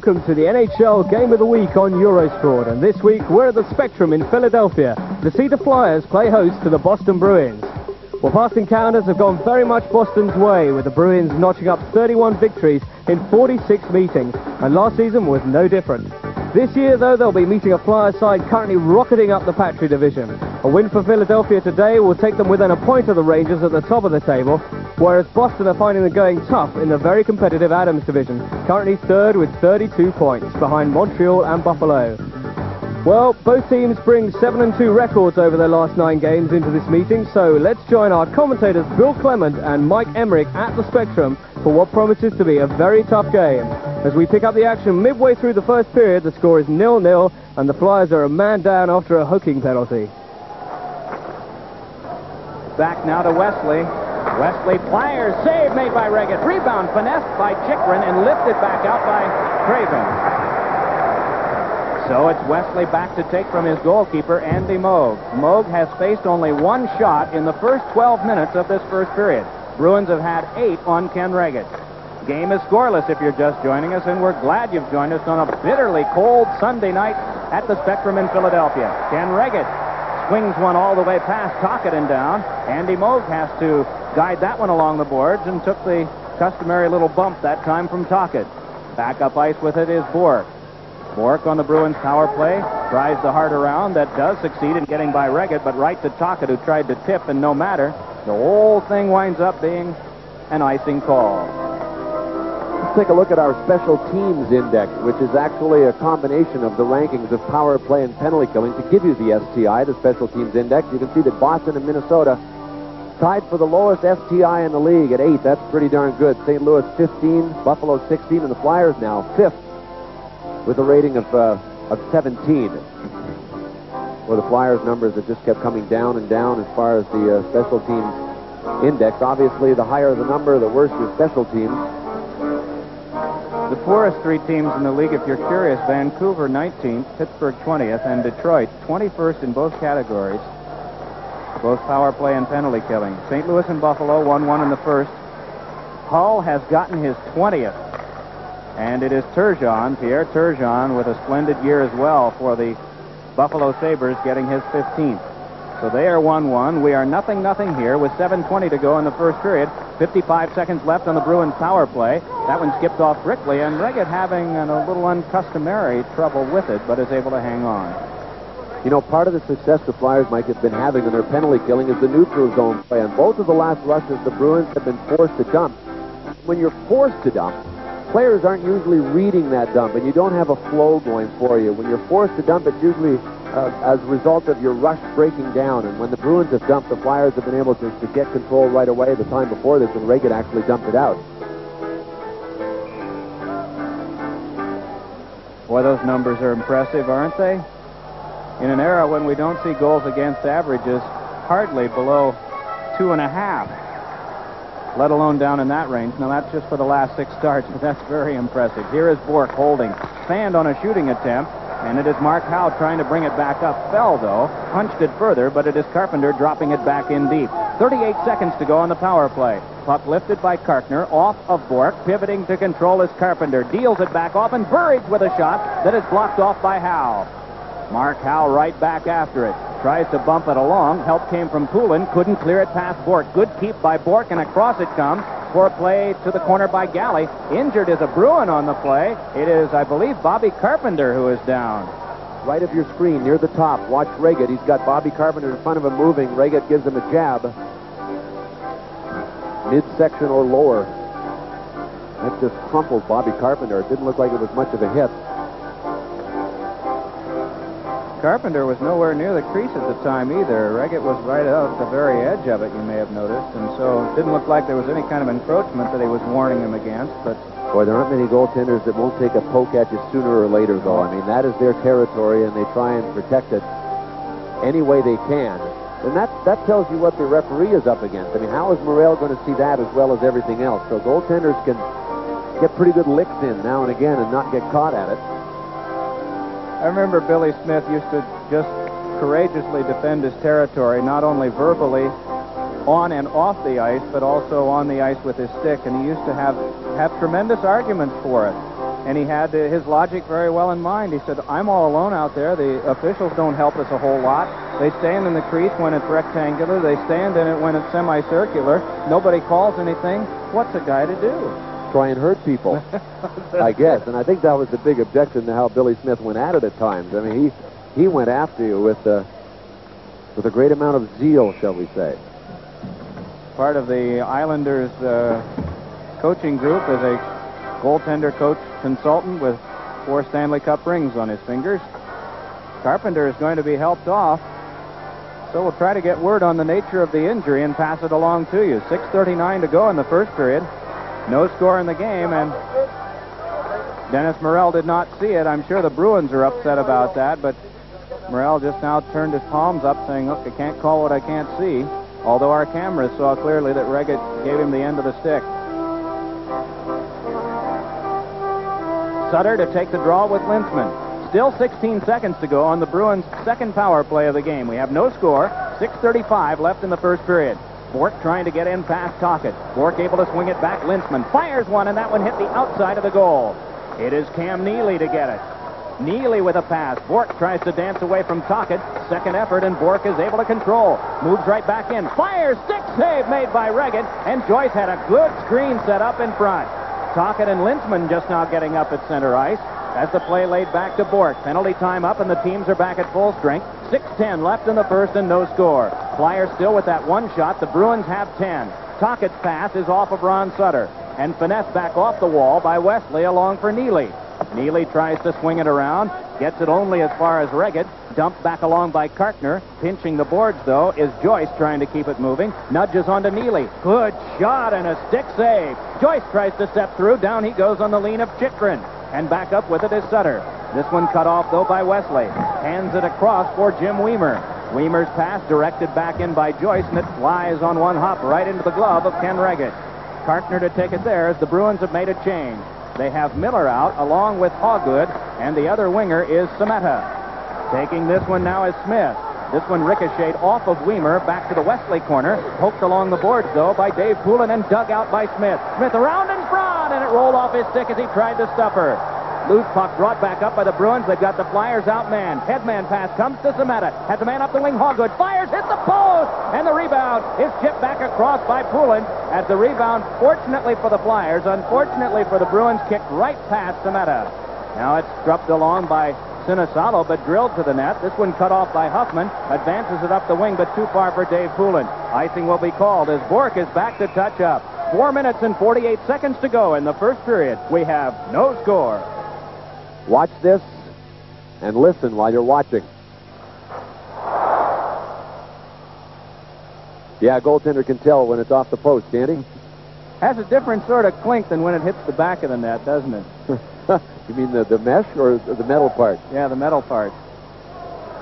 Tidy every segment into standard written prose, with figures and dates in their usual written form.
Welcome to the NHL Game of the Week on Eurosport, and this week we're at the Spectrum in Philadelphia to see the Flyers play host to the Boston Bruins. Well, past encounters have gone very much Boston's way, with the Bruins notching up 31 victories in 46 meetings, and last season was no different. This year, though, they'll be meeting a Flyers side currently rocketing up the Patriot Division. A win for Philadelphia today will take them within a point of the Rangers at the top of the table, whereas Boston are finding it going tough in the very competitive Adams Division, currently third with 32 points, behind Montreal and Buffalo. Well, both teams bring 7-2 records over their last 9 games into this meeting, so let's join our commentators Bill Clement and Mike Emmerich at the Spectrum for what promises to be a very tough game. As we pick up the action midway through the first period, the score is 0-0, and the Flyers are a man down after a hooking penalty. Back now to Wesley. Wesley fires, save made by Reggett. Rebound finessed by Chikrin and lifted back out by Craven. So it's Wesley back to take from his goalkeeper, Andy Moog. Moog has faced only one shot in the first 12 minutes of this first period. Bruins have had 8 on Ken Reggett. Game is scoreless if you're just joining us, and we're glad you've joined us on a bitterly cold Sunday night at the Spectrum in Philadelphia. Ken Reggett swings one all the way past Tocchet and down. Andy Moog has to guide that one along the boards and took the customary little bump that time from Tocchet. Back up ice with it is Bork. Bork on the Bruins power play tries the hard around that does succeed in getting by Reggett, but right to Tocchet, who tried to tip, and no matter, the whole thing winds up being an icing call. Let's take a look at our special teams index, which is actually a combination of the rankings of power play and penalty killing to give you the STI, the special teams index. You can see that Boston and Minnesota tied for the lowest STI in the league at 8. That's pretty darn good. St. Louis 15, Buffalo 16, and the Flyers now 5th with a rating of 17. Well, the Flyers numbers have just kept coming down and down as far as the special teams index. Obviously, the higher the number, the worse your special teams. The poorest 3 teams in the league, if you're curious: Vancouver 19th, Pittsburgh 20th, and Detroit 21st in both categories, both power play and penalty killing. St. Louis and Buffalo 1-1 in the first. Hull has gotten his 20th, and it is Turgeon, Pierre Turgeon, with a splendid year as well for the Buffalo Sabres, getting his 15th. So they are 1-1. We are 0-0 here with 7:20 to go in the first period. 55 seconds left on the Bruins power play. That one skipped off quickly, and Reggett having a little uncustomary trouble with it, but is able to hang on. You know, part of the success the Flyers might have been having in their penalty killing is the neutral zone play. On both of the last rushes, the Bruins have been forced to dump. When you're forced to dump, players aren't usually reading that dump, and you don't have a flow going for you. When you're forced to dump, it's usually as a result of your rush breaking down. And when the Bruins have dumped, the Flyers have been able to get control right away. The time before this, when Reggett actually dumped it out. Boy, those numbers are impressive, aren't they? In an era when we don't see goals against averages hardly below 2.5, let alone down in that range. Now, that's just for the last 6 starts, but that's very impressive. Here is Bork holding Sand on a shooting attempt, and it is Mark Howe trying to bring it back up. Fell, though, punched it further, but it is Carpenter dropping it back in deep. 38 seconds to go on the power play. Puck lifted by Karkner, off of Bork. Pivoting to control is Carpenter. Deals it back off, and Burridge with a shot that is blocked off by Howe. Mark Howe right back after it. Tries to bump it along. Help came from Poulin. Couldn't clear it past Bork. Good keep by Bork, and across it comes for a play to the corner by Galley. Injured is a Bruin on the play. It is, I believe, Bobby Carpenter who is down. Right of your screen, near the top, watch Reggett. He's got Bobby Carpenter in front of him moving. Reggett gives him a jab. Midsection or lower. That just crumpled Bobby Carpenter. It didn't look like it was much of a hit. Carpenter was nowhere near the crease at the time either. Reggett was right out the very edge of it, you may have noticed, and so it didn't look like there was any kind of encroachment that he was warning him against. But boy, there aren't many goaltenders that won't take a poke at you sooner or later, though. I mean, that is their territory, and they try and protect it any way they can. And that tells you what the referee is up against. I mean, how is Morrell going to see that as well as everything else? So goaltenders can get pretty good licks in now and again and not get caught at it. I remember Billy Smith used to just courageously defend his territory, not only verbally on and off the ice, but also on the ice with his stick, and he used to have tremendous arguments for it. And he had his logic very well in mind. He said, I'm all alone out there. The officials don't help us a whole lot. They stand in the crease when it's rectangular. They stand in it when it's semicircular. Nobody calls anything. What's a guy to do? Try and hurt people, I guess. And I think that was the big objection to how Billy Smith went at it at times. I mean, he went after you with a great amount of zeal, shall we say. Part of the Islanders' coaching group is a goaltender coach consultant with 4 Stanley Cup rings on his fingers. Carpenter is going to be helped off, so we'll try to get word on the nature of the injury and pass it along to you. 6:39 to go in the first period. No score in the game, and Dennis Morrell did not see it. I'm sure the Bruins are upset about that, but Morrell just now turned his palms up saying, look, I can't call what I can't see, although our cameras saw clearly that Reggett gave him the end of the stick. Sutter to take the draw with Lintzman. Still 16 seconds to go on the Bruins' second power play of the game. We have no score. 6:35 left in the first period. Bork trying to get in past Tocchet. Bork able to swing it back. Lintzman fires one, and that one hit the outside of the goal. It is Cam Neely to get it. Neely with a pass. Bork tries to dance away from Tocchet. Second effort, and Bork is able to control. Moves right back in. Fires. Stick save made by Reggett, and Joyce had a good screen set up in front. Tocchet and Lintzman just now getting up at center ice as the play laid back to Bork. Penalty time up, and the teams are back at full strength. 6:10 left in the first and no score. Flyers still with that one shot. The Bruins have 10. Tocchet's pass is off of Ron Sutter, and finesse back off the wall by Wesley along for Neely. Neely tries to swing it around, gets it only as far as Reggett. Dumped back along by Kartner. Pinching the boards, though, is Joyce trying to keep it moving. Nudges onto Neely. Good shot and a stick save. Joyce tries to step through. Down he goes on the lean of Chychrun. And back up with it is Sutter. This one cut off, though, by Wesley. Hands it across for Jim Weimer. Weimer's pass directed back in by Joyce, and it flies on one hop right into the glove of Ken Reggett. Kartner to take it there as the Bruins have made a change. They have Miller out along with Hawgood, and the other winger is Sameta. Taking this one now is Smith. This one ricocheted off of Weimer back to the Wesley corner. Poked along the boards, though, by Dave Poulin and dug out by Smith. Smith around in front, and it rolled off his stick as he tried to stuff her. Loose puck brought back up by the Bruins. They've got the Flyers outmanned. Headman pass comes to Sameta. Has a man up the wing. Hawgood fires, hits the post, and the rebound is chipped back across by Poulin as the rebound, fortunately for the Flyers, unfortunately for the Bruins, kicked right past Sameta. Now it's struck along by Sinisalo, but drilled to the net. This one cut off by Huffman. Advances it up the wing, but too far for Dave Poulin. Icing will be called as Bork is back to touch up. 4 minutes and 48 seconds to go in the first period. We have no score. Watch this and listen while you're watching. Yeah, goaltender can tell when it's off the post, can't he? Has a different sort of clink than when it hits the back of the net, doesn't it? You mean the mesh or the metal part? Yeah, the metal part.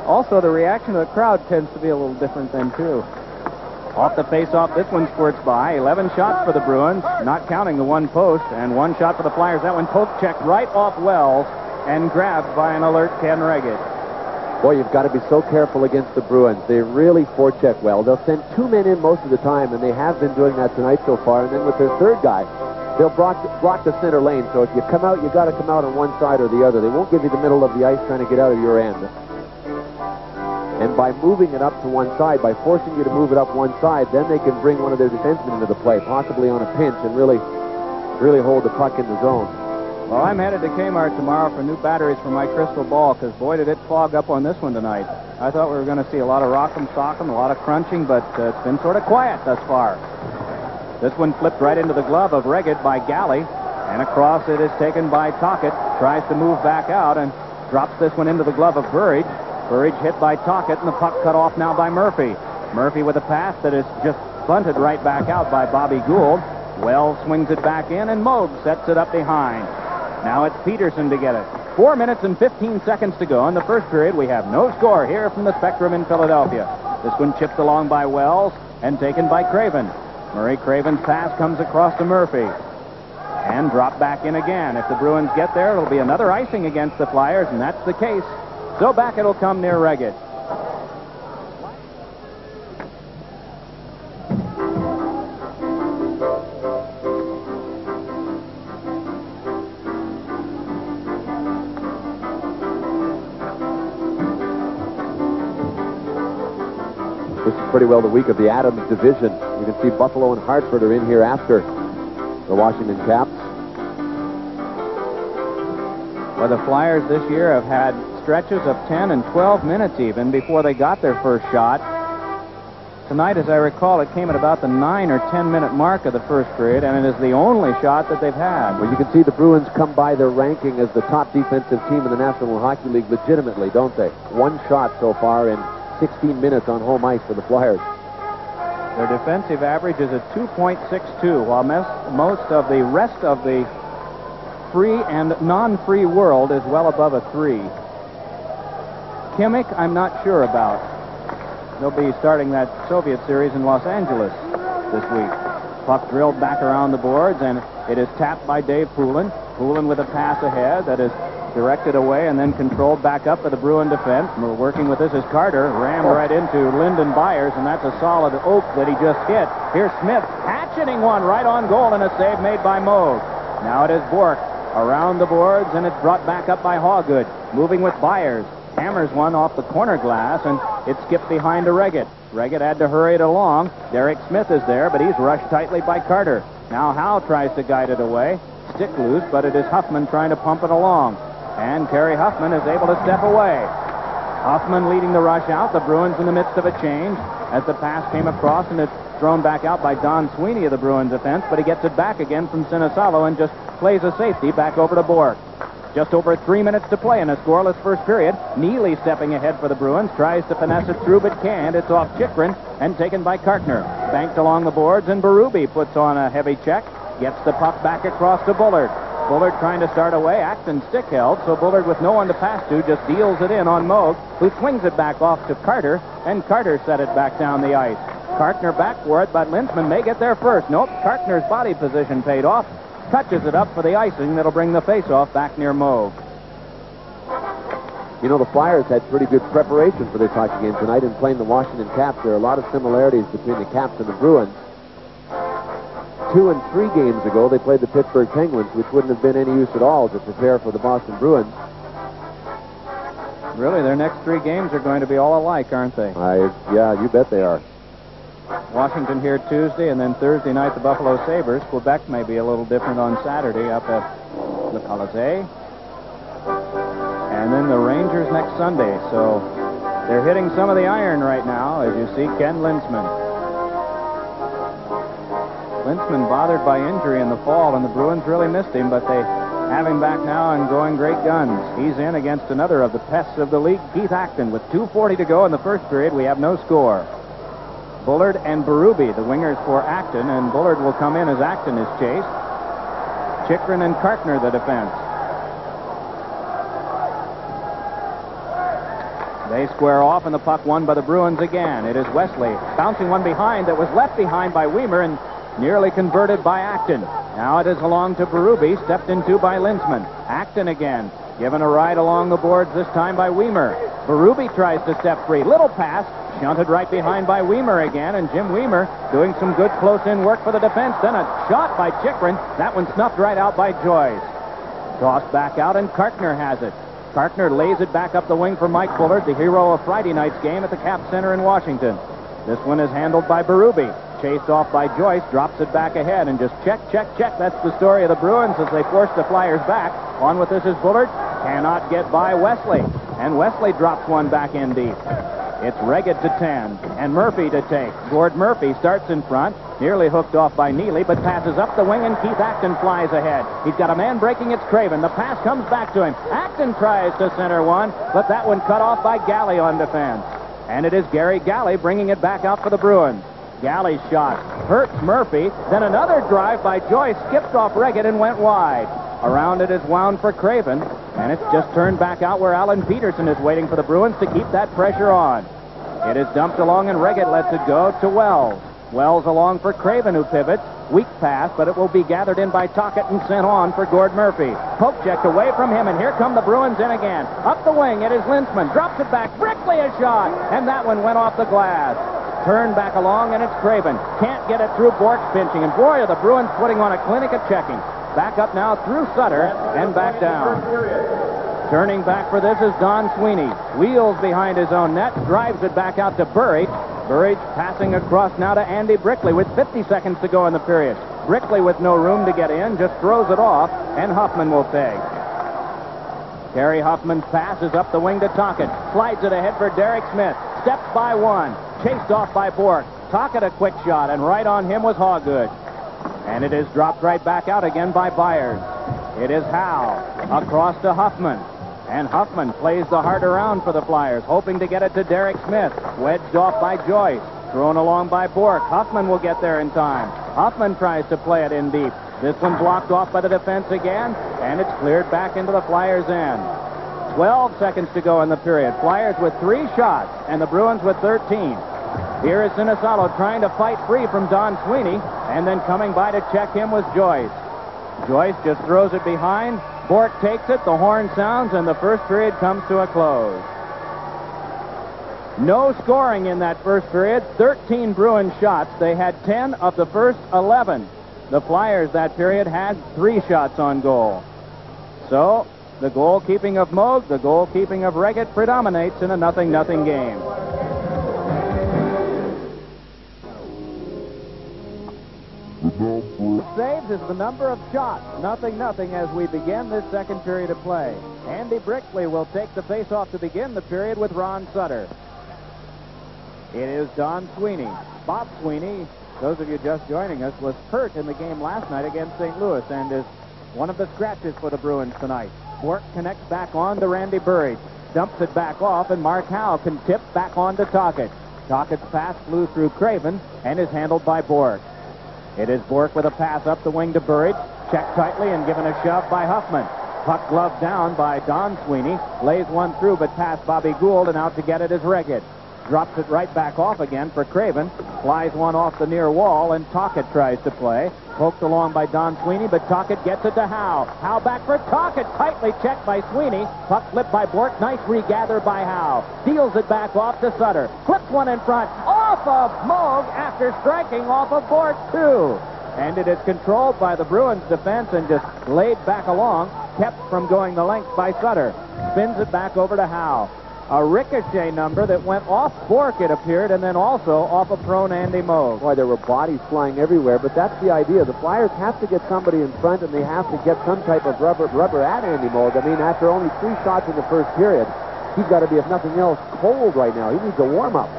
Also, the reaction of the crowd tends to be a little different then, too. Off the face-off, this one squirts by. 11 shots for the Bruins, not counting the one post, and one shot for the Flyers. That one poke-checked right off Wells and grabbed by an alert Ken Reggett. Boy, you've got to be so careful against the Bruins. They really forecheck well. They'll send 2 men in most of the time, and they have been doing that tonight so far. And then with their third guy, they'll block the center lane. So if you come out, you got to come out on one side or the other. They won't give you the middle of the ice trying to get out of your end. And by moving it up to one side, by forcing you to move it up one side, then they can bring one of their defensemen into the play, possibly on a pinch, and really hold the puck in the zone. Well, I'm headed to Kmart tomorrow for new batteries for my crystal ball, because boy, did it fog up on this one tonight. I thought we were going to see a lot of rock'em sock'em, a lot of crunching, but it's been sort of quiet thus far. This one flipped right into the glove of Reggett by Galley, and across it is taken by Tocchet. Tries to move back out and drops this one into the glove of Burridge. Burridge hit by Tocchet, and the puck cut off now by Murphy. Murphy with a pass that is just bunted right back out by Bobby Gould. Wells swings it back in, and Moog sets it up behind. Now it's Peterson to get it. 4 minutes and 15 seconds to go in the first period. We have no score here from the Spectrum in Philadelphia. This one chipped along by Wells and taken by Craven. Murray Craven's pass comes across to Murphy. And dropped back in again. If the Bruins get there, it'll be another icing against the Flyers, and that's the case. So back it'll come near Reggett. This is pretty well the week of the Adams division. You can see Buffalo and Hartford are in here after the Washington Caps. Well, the Flyers this year have had stretches of 10 and 12 minutes even before they got their first shot. Tonight, as I recall, it came at about the 9 or 10 minute mark of the first period, and it is the only shot that they've had. Well, you can see the Bruins come by their ranking as the top defensive team in the National Hockey League legitimately, don't they? One shot so far in 16 minutes on home ice for the Flyers. Their defensive average is at 2.62, while most of the rest of the free and non-free world is well above a 3. Kimmich, I'm not sure about. They'll be starting that Soviet series in Los Angeles this week. Puck drilled back around the boards, and it is tapped by Dave Poulin. Poulin with a pass ahead that is directed away and then controlled back up by the Bruin defense. We're working with this as Carter rammed right into Lyndon Byers, and that's a solid oak that he just hit. Here's Smith hatcheting one right on goal, and a save made by Moog. Now it is Bork around the boards, and it's brought back up by Hawgood. Moving with Byers. Hammers one off the corner glass, and it skipped behind to Reggett. Reggett had to hurry it along. Derek Smith is there, but he's rushed tightly by Carter. Now Howe tries to guide it away. Stick loose, but it is Huffman trying to pump it along. And Kerry Huffman is able to step away. Huffman leading the rush out. The Bruins in the midst of a change as the pass came across, and it's thrown back out by Don Sweeney of the Bruins defense, but he gets it back again from Sinisalo and just plays a safety back over to Bork. Just over 3 minutes to play in a scoreless first period. Neely stepping ahead for the Bruins, tries to finesse it through but can't. It's off Chikrin and taken by Kartner. Banked along the boards, and Berube puts on a heavy check. Gets the puck back across to Bullard. Bullard trying to start away. Acton stick held, so Bullard with no one to pass to just deals it in on Moog, who swings it back off to Carter, and Carter set it back down the ice. Kartner back for it, but Linzman may get there first. Nope, Kartner's body position paid off. Touches it up for the icing that'll bring the faceoff back near Moog. You know, the Flyers had pretty good preparation for this hockey game tonight in playing the Washington Caps. There are a lot of similarities between the Caps and the Bruins. 2 and 3 games ago, they played the Pittsburgh Penguins, which wouldn't have been any use at all to prepare for the Boston Bruins. Really, their next 3 games are going to be all alike, aren't they? Yeah, you bet they are. Washington here Tuesday, and then Thursday night the Buffalo Sabres. Quebec may be a little different on Saturday up at Le Colisée. And then the Rangers next Sunday. So they're hitting some of the iron right now, as you see Ken Linzman. Linzman bothered by injury in the fall, and the Bruins really missed him, but they have him back now and going great guns. He's in against another of the pests of the league, Keith Acton. With 2:40 to go in the first period, we have no score. Bullard and Berube, the wingers for Acton, and Bullard will come in as Acton is chased. Chikrin and Kartner, the defense. They square off, and the puck won by the Bruins again. It is Wesley bouncing one behind that was left behind by Weimer and nearly converted by Acton. Now it is along to Berube, stepped into by Linzman. Acton again, given a ride along the boards, this time by Weimer. Berube tries to step free. Little pass, shunted right behind by Weimer again, and Jim Weimer doing some good close-in work for the defense. Then a shot by Chikrin. That one snuffed right out by Joyce. Tossed back out, and Kartner has it. Kartner lays it back up the wing for Mike Bullard, the hero of Friday night's game at the Cap Center in Washington. This one is handled by Berube. Chased off by Joyce, drops it back ahead, and just check. That's the story of the Bruins as they force the Flyers back. On with this is Bullard. Cannot get by Wesley. And Wesley drops one back in deep. It's Reggett to 10, and Murphy to take. Gord Murphy starts in front, nearly hooked off by Neely, but passes up the wing, and Keith Acton flies ahead. He's got a man breaking. It's Craven. The pass comes back to him. Acton tries to center one, but that one cut off by Galley on defense. And it is Gary Galley bringing it back out for the Bruins. Galley's shot hurts Murphy. Then another drive by Joyce skipped off Reggett and went wide. Around it is wound for Craven, and it's just turned back out where Alan Peterson is waiting for the Bruins to keep that pressure on. It is dumped along, and Reggett lets it go to Wells. Wells along for Craven, who pivots. Weak pass, but it will be gathered in by Tocchet and sent on for Gord Murphy. Poke checked away from him, and here come the Bruins in again. Up the wing, it is Linzman. Drops it back. Brickley a shot, and that one went off the glass. Turned back along, and it's Craven. Can't get it through. Bork's pinching, and boy, are the Bruins putting on a clinic of checking. Back up now through Sutter and back down. Turning back for this is Don Sweeney. Wheels behind his own net, drives it back out to Burridge. Burridge passing across now to Andy Brickley with 50 seconds to go in the period. Brickley with no room to get in, just throws it off, and Huffman will pay. Gary Huffman's pass is up the wing to Tocchet. Slides it ahead for Derek Smith. Steps by one. Chased off by Bork. Tocchet a quick shot, and right on him was Hawgood. And it is dropped right back out again by Byers. It is Howe across to Huffman. And Huffman plays the heart around for the Flyers, hoping to get it to Derek Smith. Wedged off by Joyce. Thrown along by Bork. Huffman will get there in time. Huffman tries to play it in deep. This one blocked off by the defense again, and it's cleared back into the Flyers' end. 12 seconds to go in the period. Flyers with 3 shots, and the Bruins with 13. Here is Sinisalo trying to fight free from Don Sweeney, and then coming by to check him was Joyce. Joyce just throws it behind. Bork takes it, the horn sounds, and the first period comes to a close. No scoring in that first period. 13 Bruins shots. They had 10 of the first 11. The Flyers that period had 3 shots on goal. So, the goalkeeping of Moog, the goalkeeping of Reggett predominates in a 0-0 game. Saves is the number of shots. 0-0 as we begin this second period of play. Andy Brickley will take the face-off to begin the period with Ron Sutter. It is Don Sweeney. Bob Sweeney, those of you just joining us, was hurt in the game last night against St. Louis and is one of the scratches for the Bruins tonight. Bork connects back on to Randy Burridge. Dumps it back off, and Mark Howe can tip back on to Tocchet. Tocchet's pass flew through Craven and is handled by Bork. It is Bork with a pass up the wing to Burridge. Checked tightly and given a shove by Huffman. Puck gloved down by Don Sweeney. Lays one through, but past Bobby Gould, and out to get it is Reggett. Drops it right back off again for Craven. Flies one off the near wall, and Tocchet tries to play. Poked along by Don Sweeney, but Tocchet gets it to Howe. Howe back for Tocchet. Tightly checked by Sweeney. Puck flipped by Bork. Nice regather by Howe. Deals it back off to Sutter. Flips one in front. Off of Moog after striking off of Bork, too. And it is controlled by the Bruins defense and just laid back along. Kept from going the length by Sutter. Spins it back over to Howe. A ricochet number that went off Bork, it appeared, and then also off a prone Andy Moog. Boy, there were bodies flying everywhere, but that's the idea. The Flyers have to get somebody in front, and they have to get some type of rubber at Andy Moog. I mean, after only 3 shots in the first period, he's got to be, if nothing else, cold right now. He needs a warm-up.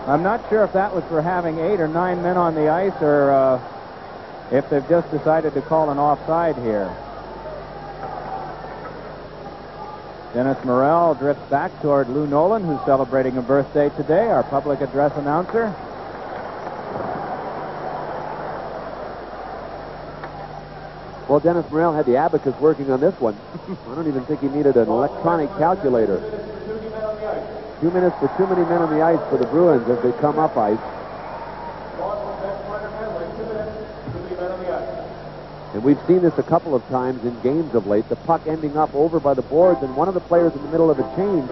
I'm not sure if that was for having 8 or 9 men on the ice, or if they've just decided to call an offside here. Dennis Morrell drifts back toward Lou Nolan, who's celebrating a birthday today, our public address announcer. Well, Dennis Morrell had the abacus working on this one. I don't even think he needed an electronic calculator. 2 minutes for too many men on the ice for the Bruins as they come up ice. And we've seen this a couple of times in games of late, the puck ending up over by the boards and one of the players in the middle of a change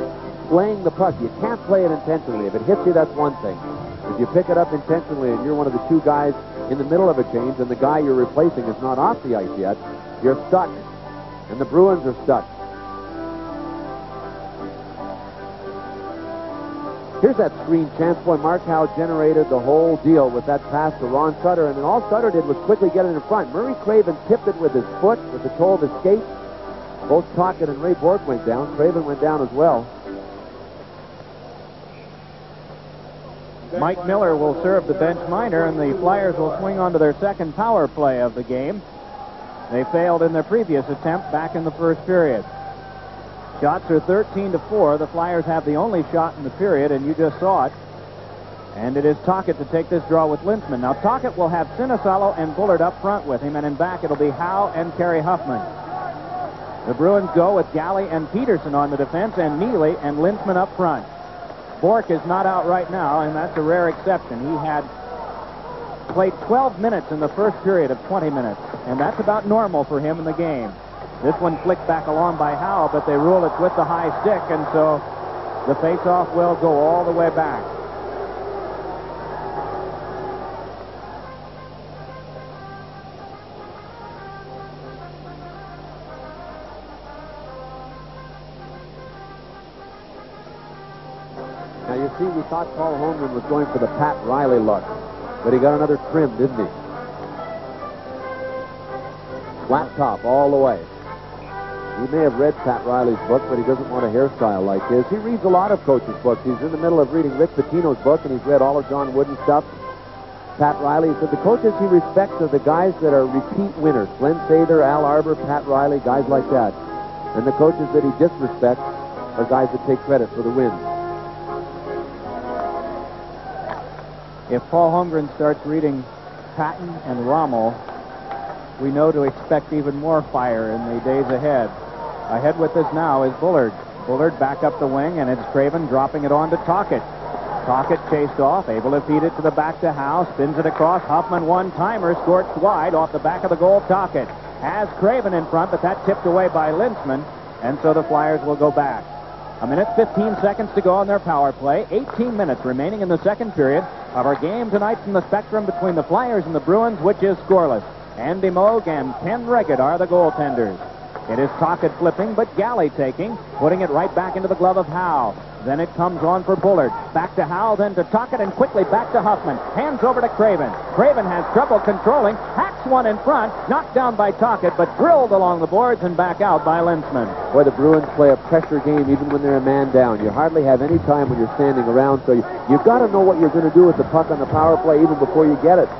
playing the puck. You can't play it intentionally. If it hits you, that's one thing. If you pick it up intentionally and you're one of the 2 guys in the middle of a change and the guy you're replacing is not off the ice yet, you're stuck. And the Bruins are stuck. Here's that screen chance. Boy, Mark Howe generated the whole deal with that pass to Ron Sutter, and then all Sutter did was quickly get it in front. Murray Craven tipped it with his foot with the toe of his skate. Both Tocchet and Ray Bork went down. Craven went down as well. Mike Miller will serve the bench minor, and the Flyers will swing onto their second power play of the game. They failed in their previous attempt back in the first period. Shots are 13-4. The Flyers have the only shot in the period, and you just saw it. And it is Tocchet to take this draw with Linseman. Now, Tocchet will have Sinisalo and Bullard up front with him, and in back it'll be Howe and Kerry Huffman. The Bruins go with Galley and Peterson on the defense, and Neely and Linseman up front. Bork is not out right now, and that's a rare exception. He had played 12 minutes in the first period of 20 minutes, and that's about normal for him in the game. This one flicked back along by Howe, but they rule it with the high stick, and so the face-off will go all the way back. Now, you you see, we thought Paul Holmgren was going for the Pat Riley look, but he got another trim, didn't he? Flat top all the way. He may have read Pat Riley's book, but he doesn't want a hairstyle like his. He reads a lot of coaches' books. He's in the middle of reading Rick Pitino's book, and he's read all of John Wooden's stuff. Pat Riley, he said the coaches he respects are the guys that are repeat winners. Glenn Sather, Al Arbor, Pat Riley, guys like that. And the coaches that he disrespects are guys that take credit for the wins. If Paul Holmgren starts reading Patton and Rommel, we know to expect even more fire in the days ahead. Ahead with us now is Bullard. Bullard back up the wing, and it's Craven dropping it on to Tocchet. Tocchet chased off, able to feed it to the back to Howe, spins it across. Huffman one-timer, scorched wide off the back of the goal. Tocchet has Craven in front, but that tipped away by Lintzman, and so the Flyers will go back. 1:15 to go on their power play. 18 minutes remaining in the second period of our game tonight from the Spectrum between the Flyers and the Bruins, which is scoreless. Andy Moog and Ken Reggett are the goaltenders. It is Tocchet flipping, but Galley taking, putting it right back into the glove of Howe. Then it comes on for Bullard. Back to Howe, then to Tocchet, and quickly back to Huffman. Hands over to Craven. Craven has trouble controlling. Hacks one in front. Knocked down by Tocchet, but drilled along the boards and back out by Lintzman. Boy, the Bruins play a pressure game even when they're a man down. You hardly have any time when you're standing around, so you've got to know what you're going to do with the puck on the power play even before you get it.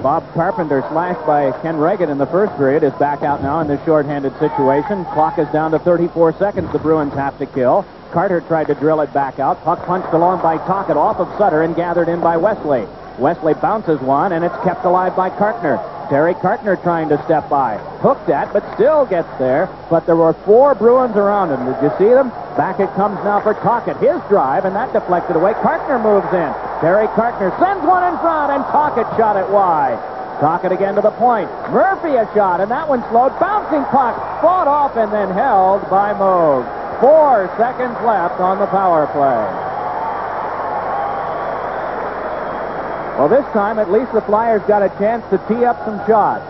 Bob Carpenter, slashed by Ken Reggett in the first period, is back out now in this shorthanded situation. Clock is down to 34 seconds the Bruins have to kill. Carter tried to drill it back out. Puck punched along by Tocchet off of Sutter and gathered in by Wesley. Wesley bounces one, and it's kept alive by Kartner. Terry Kartner trying to step by. Hooked at, but still gets there. But there were 4 Bruins around him. Did you see them? Back it comes now for Tocchet. His drive, and that deflected away. Kartner moves in. Terry Kartner sends one in front, and Tocchet shot it wide. Tocchet again to the point. Murphy a shot, and that one slowed. Bouncing puck, fought off and then held by Moog. 4 seconds left on the power play. Well, this time, at least the Flyers got a chance to tee up some shots.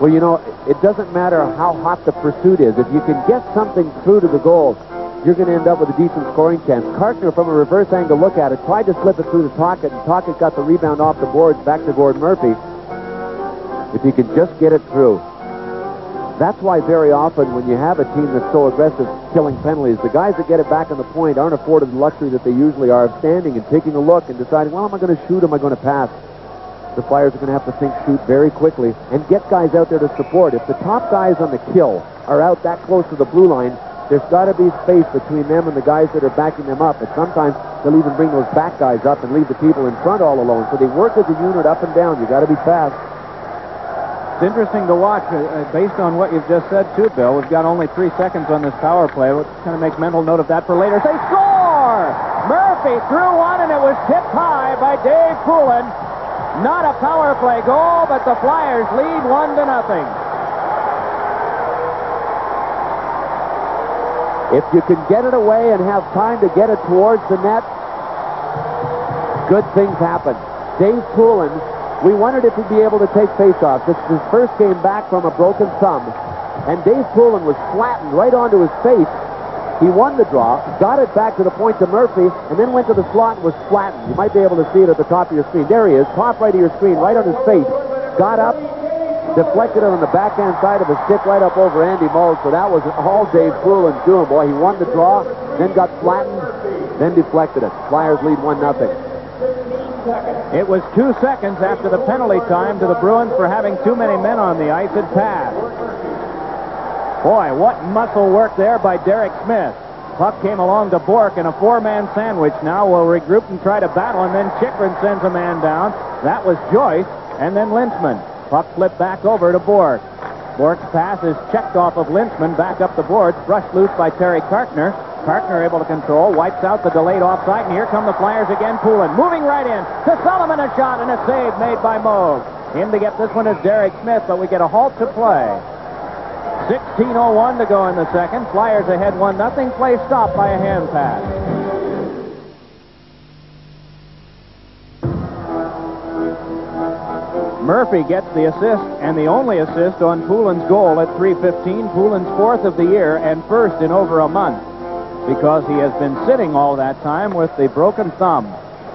Well, you know, it doesn't matter how hot the pursuit is. If you can get something through to the goal, you're going to end up with a decent scoring chance. Kartner, from a reverse angle look at it, tried to slip it through to Tocchet, and Tocchet got the rebound off the boards back to Gord Murphy. If you can just get it through. That's why very often when you have a team that's so aggressive killing penalties, the guys that get it back on the point aren't afforded the luxury that they usually are of standing and taking a look and deciding, well, am I going to shoot, am I going to pass? The Flyers are going to have to think shoot very quickly and get guys out there to support. If the top guys on the kill are out that close to the blue line, there's got to be space between them and the guys that are backing them up. But sometimes they'll even bring those back guys up and leave the people in front all alone. So they work as a unit up and down. You got to be fast. It's interesting to watch, based on what you've just said, too, Bill. We've got only 3 seconds on this power play. Let's kind of make mental note of that for later. They score! Murphy threw one, and it was tipped high by Dave Poulin. Not a power play goal, but the Flyers lead 1-0. If you can get it away and have time to get it towards the net, good things happen. Dave Poulin, we wondered if he'd be able to take faceoffs. This is his first game back from a broken thumb. And Dave Poulin was flattened right onto his face. He won the draw, got it back to the point to Murphy, and then went to the slot and was flattened. You might be able to see it at the top of your screen. There he is, top right of your screen, right on his face. Got up, deflected it on the backhand side of his stick right up over Andy Moog. So that was all Dave Poulin's doing, boy. He won the draw, then got flattened, then deflected it. Flyers lead 1-0. It was 2 seconds after the penalty time to the Bruins for having too many men on the ice had passed. Boy, what muscle work there by Derek Smith. Puck came along to Bork in a 4-man sandwich. Now we'll regroup and try to battle, and then Chychrun sends a man down. That was Joyce, and then Lintzman. Puck flipped back over to Bork. Bork's pass is checked off of Lintzman, back up the boards, brushed loose by Terry Kartner. Kartner able to control, wipes out the delayed offside, and here come the Flyers again. Poulin moving right in to Sullivan, a shot and a save made by Moog. In to get this one is Derek Smith, but we get a halt to play. 16:01 to go in the second. Flyers ahead 1-0. Play stopped by a hand pass. Murphy gets the assist, and the only assist on Poulin's goal at 3:15. Poulin's 4th of the year and 1st in over a month. because he has been sitting all that time with the broken thumb.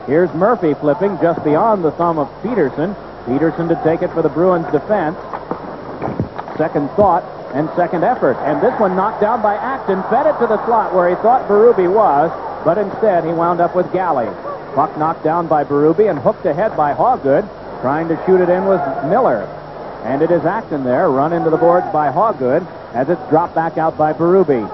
Here's Murphy flipping just beyond the thumb of Peterson. Peterson to take it for the Bruins defense. Second thought and second effort. And this one knocked down by Acton, fed it to the slot where he thought Berube was, but instead he wound up with Galley. Puck knocked down by Berube and hooked ahead by Hawgood. Trying to shoot it in was Miller. And it is Acton there, run into the boards by Hawgood as it's dropped back out by Berube.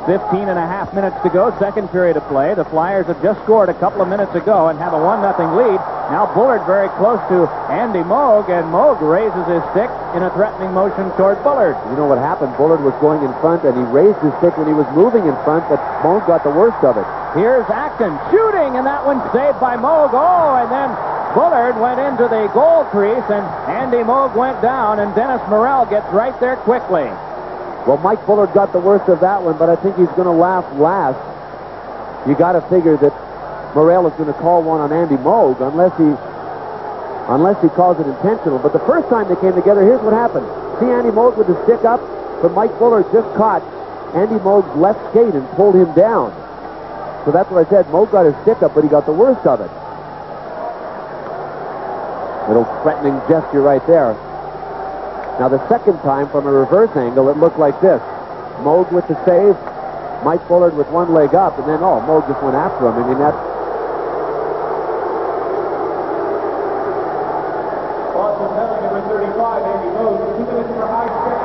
15 and a half minutes to go, second period of play. The Flyers have just scored a couple of minutes ago and have a 1-0 lead. Now Bullard very close to Andy Moog, and Moog raises his stick in a threatening motion toward Bullard. You know what happened? Bullard was going in front, and he raised his stick when he was moving in front, but Moog got the worst of it. Here's Acton shooting, and that one saved by Moog. Oh, and then Bullard went into the goal crease, and Andy Moog went down, and Dennis Morrell gets right there quickly. Well, Mike Bullard got the worst of that one, but I think he's going to laugh last. You got to figure that Morrell is going to call one on Andy Moog unless he calls it intentional. But the first time they came together, here's what happened. See Andy Moog with the stick up, but Mike Bullard just caught Andy Moog's left skate and pulled him down. So that's what I said. Moog got his stick up, but he got the worst of it. Little threatening gesture right there. Now the second time from a reverse angle, it looked like this. Moog with the save, Mike Bullard with one leg up, and then, Moog just went after him. I mean, that... Boston penalty number 35, Andy Moog, 2 minutes for high stick.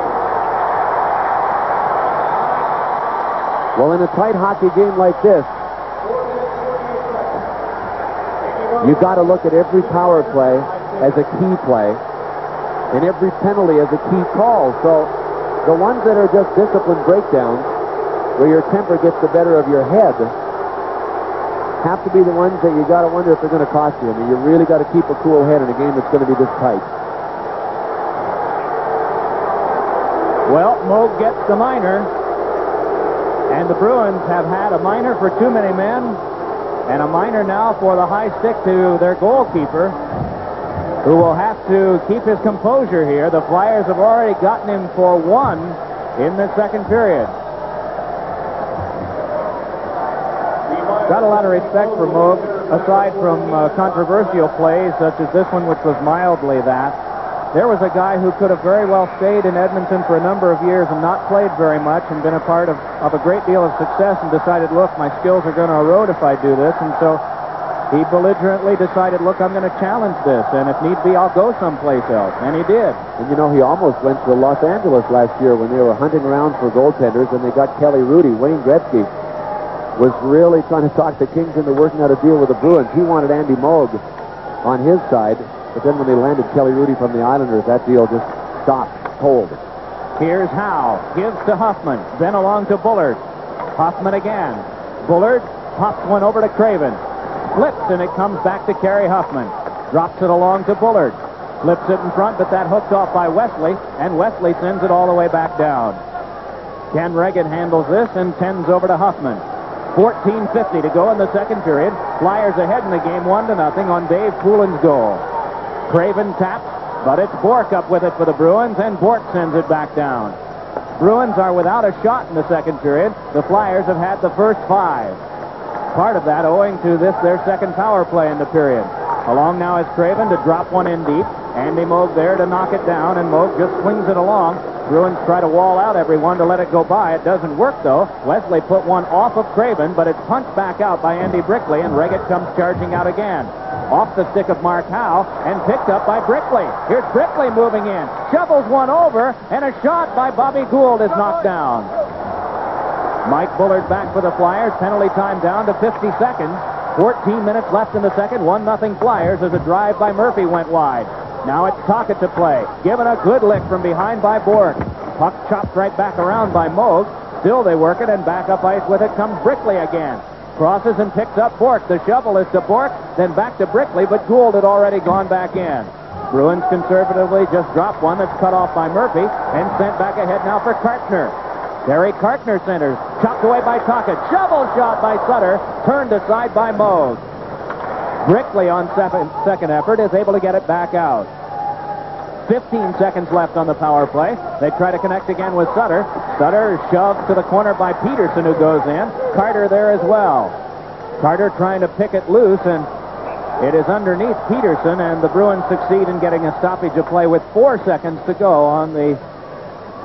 Well, in a tight hockey game like this, you got to look at every power play as a key play, and every penalty as a key call. So the ones that are just disciplined breakdowns, where your temper gets the better of your head, have to be the ones that you got to wonder if they're going to cost you. I mean, you really got to keep a cool head in a game that's going to be this tight. Well, Moog gets the minor, and the Bruins have had a minor for too many men, and a minor now for the high stick to their goalkeeper, who will have to keep his composure here. The Flyers have already gotten him for one in the second period. Got a lot of respect for Moog, aside from controversial plays such as this one, which was mildly that. There was a guy who could have very well stayed in Edmonton for a number of years and not played very much and been a part of a great deal of success and decided, look, my skills are going to erode if I do this. And so he belligerently decided, look, I'm going to challenge this, and if need be, I'll go someplace else. And he did. And you know, he almost went to Los Angeles last year when they were hunting around for goaltenders, and they got Kelly Rudy. Wayne Gretzky was really trying to talk the Kings into working out a deal with the Bruins. He wanted Andy Moog on his side, but then when they landed Kelly Rudy from the Islanders, that deal just stopped cold. Here's Howe. Gives to Huffman. Then along to Bullard. Huffman again. Bullard pops one over to Craven. Flips, and it comes back to Kerry Huffman. Drops it along to Bullard. Flips it in front, but that hooked off by Wesley, and Wesley sends it all the way back down. Ken Regan handles this and tends over to Huffman. 14:50 to go in the second period. Flyers ahead in the game 1-0 on Dave Poulin's goal. Craven taps, but it's Bork up with it for the Bruins, and Bork sends it back down. Bruins are without a shot in the second period. The Flyers have had the first 5. Part of that owing to this, their second power play in the period. Along now is Craven to drop one in deep. Andy Moog there to knock it down, and Moog just swings it along. Bruins try to wall out everyone to let it go by. It doesn't work, though. Wesley put one off of Craven, but it's punched back out by Andy Brickley, and Reggett comes charging out again. Off the stick of Mark Howe, and picked up by Brickley. Here's Brickley moving in. Shovels one over, and a shot by Bobby Gould is knocked down. Mike Bullard back for the Flyers. Penalty time down to 50 seconds. 14 minutes left in the second. 1-0 Flyers as a drive by Murphy went wide. Now it's Tocchet to play. Given a good lick from behind by Bork. Puck chopped right back around by Moog. Still they work it, and back up ice with it comes Brickley again. Crosses and picks up Bork. The shovel is to Bork, then back to Brickley, but Gould had already gone back in. Bruins conservatively just dropped one that's cut off by Murphy and sent back ahead now for Kartner. Terry Kartner centers, chopped away by Tocchet. Shovel shot by Sutter, turned aside by Moog. Brickley on second effort is able to get it back out. 15 seconds left on the power play. They try to connect again with Sutter. Sutter shoved to the corner by Peterson, who goes in. Carter there as well. Carter trying to pick it loose, and it is underneath Peterson, and the Bruins succeed in getting a stoppage of play with 4 seconds to go on the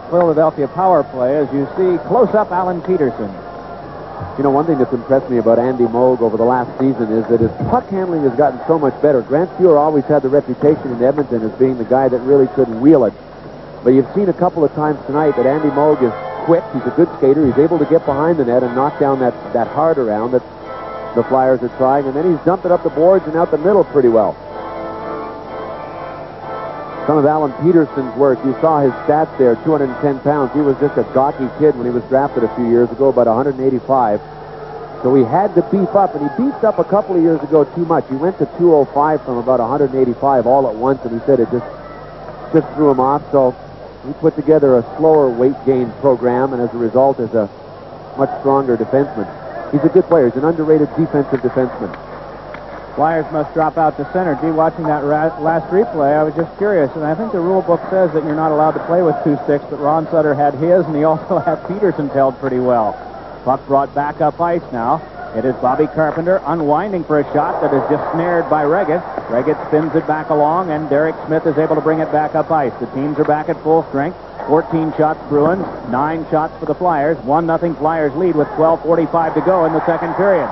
Philadelphia power play. As you see, close up Alan Peterson. You know, one thing that's impressed me about Andy Moog over the last season is that his puck handling has gotten so much better. Grant Fuhr always had the reputation in Edmonton as being the guy that really could wheel it. But you've seen a couple of times tonight that Andy Moog is quick. He's a good skater. He's able to get behind the net and knock down that hard around that the Flyers are trying. And then he's dumped it up the boards and out the middle pretty well. Some of Alan Peterson's work, you saw his stats there, 210 pounds. He was just a gawky kid when he was drafted a few years ago, about 185. So he had to beef up, and he beefed up a couple of years ago too much. He went to 205 from about 185 all at once, and he said it just threw him off. So he put together a slower weight gain program, and as a result is a much stronger defenseman. He's a good player. He's an underrated defensive defenseman. Flyers must drop out to center. Gee, watching that last replay, I was just curious, and I think the rule book says that you're not allowed to play with two sticks, but Ron Sutter had his, and he also had Peterson's held pretty well. Puck brought back up ice now. It is Bobby Carpenter unwinding for a shot that is just snared by Reggett. Reggett spins it back along, and Derek Smith is able to bring it back up ice. The teams are back at full strength. 14 shots Bruins, 9 shots for the Flyers. 1-0 Flyers lead with 12:45 to go in the second period.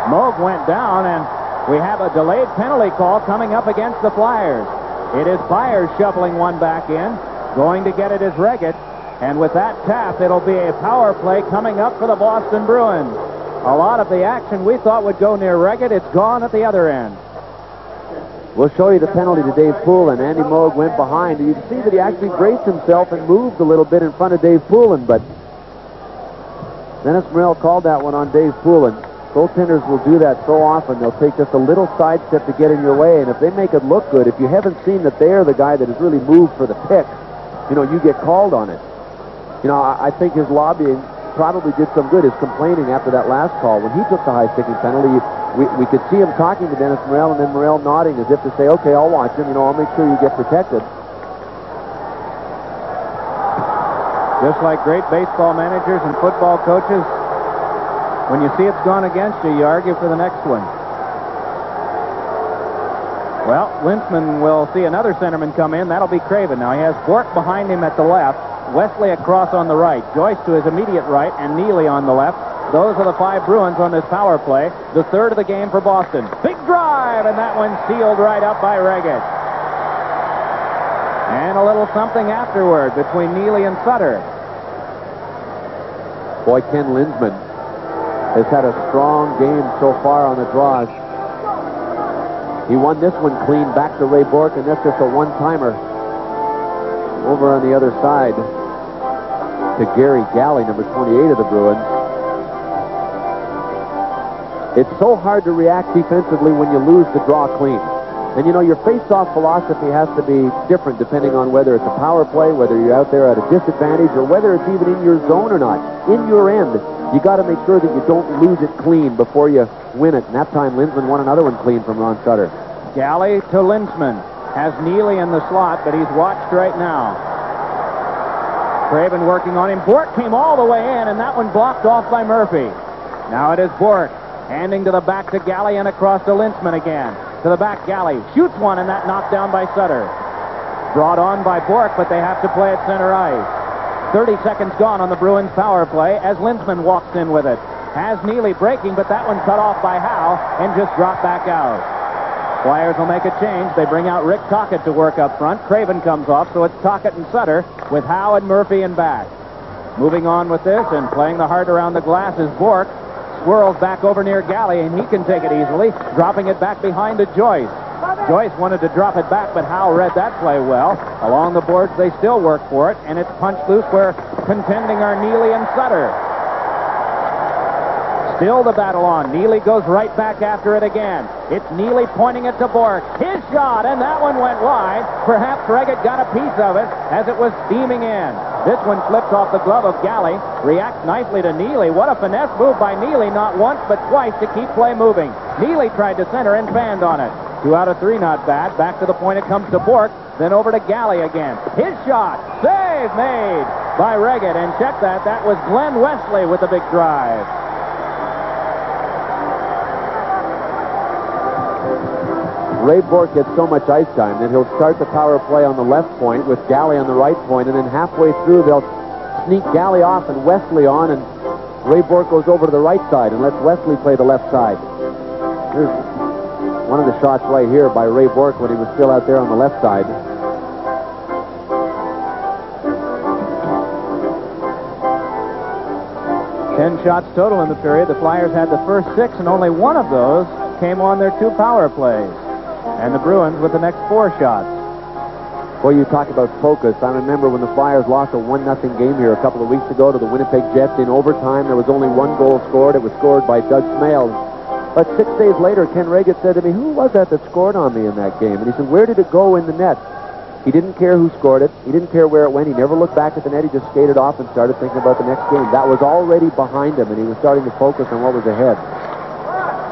Moog went down, and we have a delayed penalty call coming up against the Flyers. It is Byers shuffling one back in. Going to get it is Reggett. And with that tap, it'll be a power play coming up for the Boston Bruins. A lot of the action we thought would go near Reggett, it's gone at the other end. We'll show you the penalty to Dave Poulin. Andy Moog went behind. You can see that he actually braced himself and moved a little bit in front of Dave Poulin, but Dennis Morrell called that one on Dave Poulin. Goaltenders will do that so often. They'll take just a little sidestep to get in your way, and if they make it look good, if you haven't seen that they're the guy that has really moved for the pick, you know, you get called on it. You know, I think his lobbying probably did some good. His complaining after that last call, when he took the high-sticking penalty, we could see him talking to Dennis Morrell, and then Morrell nodding as if to say, okay, I'll watch him. You know, I'll make sure you get protected. Just like great baseball managers and football coaches, when you see it's gone against you, you argue for the next one. Well, Lintzman will see another centerman come in. That'll be Craven. Now he has Bork behind him at the left, Wesley across on the right, Joyce to his immediate right, and Neely on the left. Those are the 5 Bruins on this power play. The third of the game for Boston. Big drive, and that one sealed right up by Reggett. And a little something afterward between Neely and Sutter. Boy, Ken Linzman has had a strong game so far on the draws. He won this one clean back to Ray Bork, and that's just a one-timer. Over on the other side to Gary Galley, number 28 of the Bruins. It's so hard to react defensively when you lose the draw clean. And you know, your face-off philosophy has to be different depending on whether it's a power play, whether you're out there at a disadvantage, or whether it's even in your zone or not. In your end, you got to make sure that you don't lose it clean before you win it. And that time, Linzman won another one clean from Ron Sutter. Galley to Lintzman. Has Neely in the slot, but he's watched right now. Craven working on him. Bork came all the way in, and that one blocked off by Murphy. Now it is Bork. Handing to the back to Galley and across to Lintzman again. To the back, Galley shoots one, and that knocked down by Sutter. Brought on by Bork, but they have to play at center ice. 30 seconds gone on the Bruins power play as Lintzman walks in with it. Has Neely breaking, but that one cut off by Howe and just dropped back out. Flyers will make a change. They bring out Rick Tocchet to work up front. Craven comes off, so it's Tocchet and Sutter with Howe and Murphy in back. Moving on with this and playing the heart around the glass is Bork. Swirls back over near Galley, and he can take it easily, dropping it back behind to Joyce. Joyce wanted to drop it back, but Howe read that play well. Along the boards, they still work for it, and it's punched loose where contending are Neely and Sutter. Still the battle on. Neely goes right back after it again. It's Neely pointing it to Bork. His shot, and that one went wide. Perhaps Reggett got a piece of it as it was steaming in. This one slips off the glove of Galley. Reacts nicely to Neely. What a finesse move by Neely, not once but twice to keep play moving. Neely tried to center and fanned on it. 2 out of 3 not bad. Back to the point it comes to Bork. then over to Galley again. His shot, save made by Reggett, and check that, that was Glenn Wesley with the big drive. Ray Bourque gets so much ice time that he'll start the power play on the left point with Galley on the right point, and then halfway through they'll sneak Galley off and Wesley on, and Ray Bourque goes over to the right side and lets Wesley play the left side. Here's one of the shots right here by Ray Bourque when he was still out there on the left side. Ten shots total in the period. The Flyers had the first 6, and only one of those came on their 2 power plays. And the Bruins with the next 4 shots. Boy, you talk about focus. I remember when the Flyers lost a 1-0 game here a couple of weeks ago to the Winnipeg Jets in overtime. There was only 1 goal scored. It was scored by Doug Smale. But 6 days later, Ken Reggett said to me, "Who was that scored on me in that game?" And he said, "Where did it go in the net?" He didn't care who scored it. He didn't care where it went. He never looked back at the net. He just skated off and started thinking about the next game. That was already behind him, and he was starting to focus on what was ahead.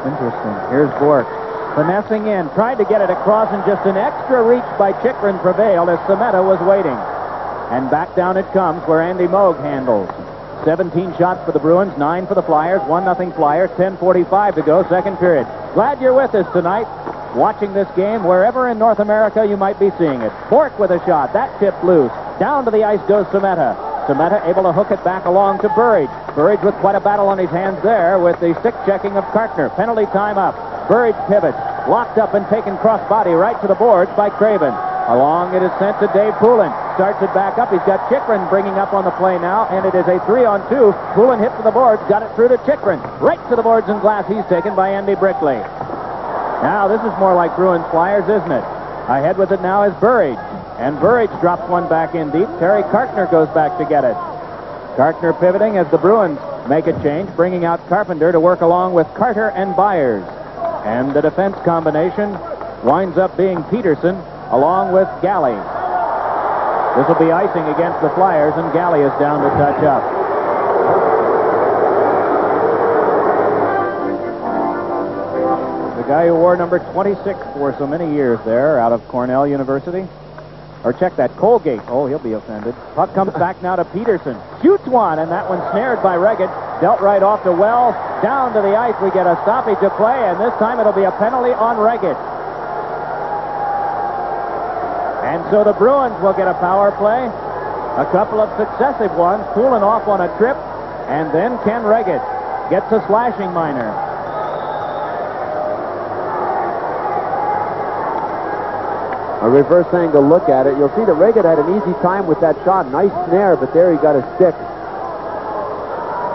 Interesting. Here's Bourque. Finessing in, tried to get it across, and just an extra reach by Chychrun prevailed as Semeta was waiting. And back down it comes where Andy Moog handles. 17 shots for the Bruins, 9 for the Flyers, 1-0 Flyers, 10:45 to go, second period. Glad you're with us tonight, watching this game wherever in North America you might be seeing it. Bourque with a shot, that tipped loose. Down to the ice goes Semeta. Semeta able to hook it back along to Burridge. Burridge with quite a battle on his hands there with the stick checking of Kartner. Penalty time up. Burridge pivots, locked up and taken cross-body right to the boards by Craven. Along it is sent to Dave Poulin. Starts it back up. He's got Chychrun bringing up on the play now, and it is a 3-on-2. Poulin hit to the boards, got it through to Chychrun. Right to the boards and glass. He's taken by Andy Brickley. Now this is more like Bruins Flyers, isn't it? Ahead with it now is Burridge. And Burridge drops one back in deep. Terry Kartner goes back to get it. Kartner pivoting as the Bruins make a change, bringing out Carpenter to work along with Carter and Byers. And the defense combination winds up being Peterson along with Galley. This will be icing against the Flyers, and Galley is down to touch up. The guy who wore number 26 for so many years there out of Cornell University. Or check that, Colgate. Oh, he'll be offended. Puck comes back now to Peterson. Shoots one, and that one snared by Reggett. Dealt right off to Wells. Down to the ice. We get a stoppage of play, and this time it'll be a penalty on Reggett. And so the Bruins will get a power play. A couple of successive ones. Poulin off on a trip, and then Ken Reggett gets a slashing minor. A reverse angle look at it. You'll see that Reggett had an easy time with that shot. Nice snare, but there he got a stick.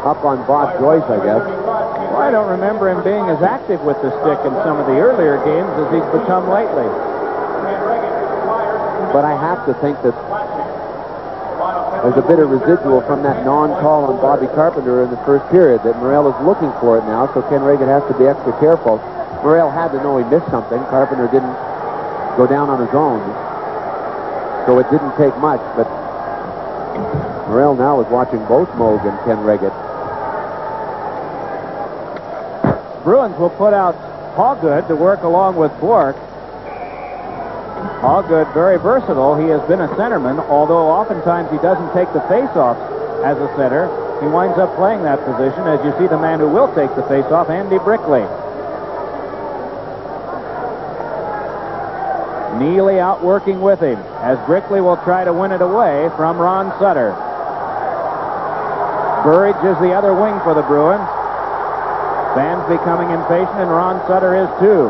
Up on Bob Joyce, I guess. Well, I don't remember him being as active with the stick in some of the earlier games as he's become lately. But I have to think that there's a bit of residual from that non-call on Bobby Carpenter in the first period, that Morrell is looking for it now, so Ken Reggett has to be extra careful. Morrell had to know he missed something. Carpenter didn't go down on his own, so it didn't take much, but Morrell now is watching both Moog and Ken Reggett. Bruins will put out Hawgood to work along with Bourque. Hawgood, very versatile. He has been a centerman, although oftentimes he doesn't take the face-offs as a center. He winds up playing that position, as you see the man who will take the face-off, Andy Brickley. Neely out working with him as Brickley will try to win it away from Ron Sutter. Burridge is the other wing for the Bruins. Fans becoming impatient, and Ron Sutter is too.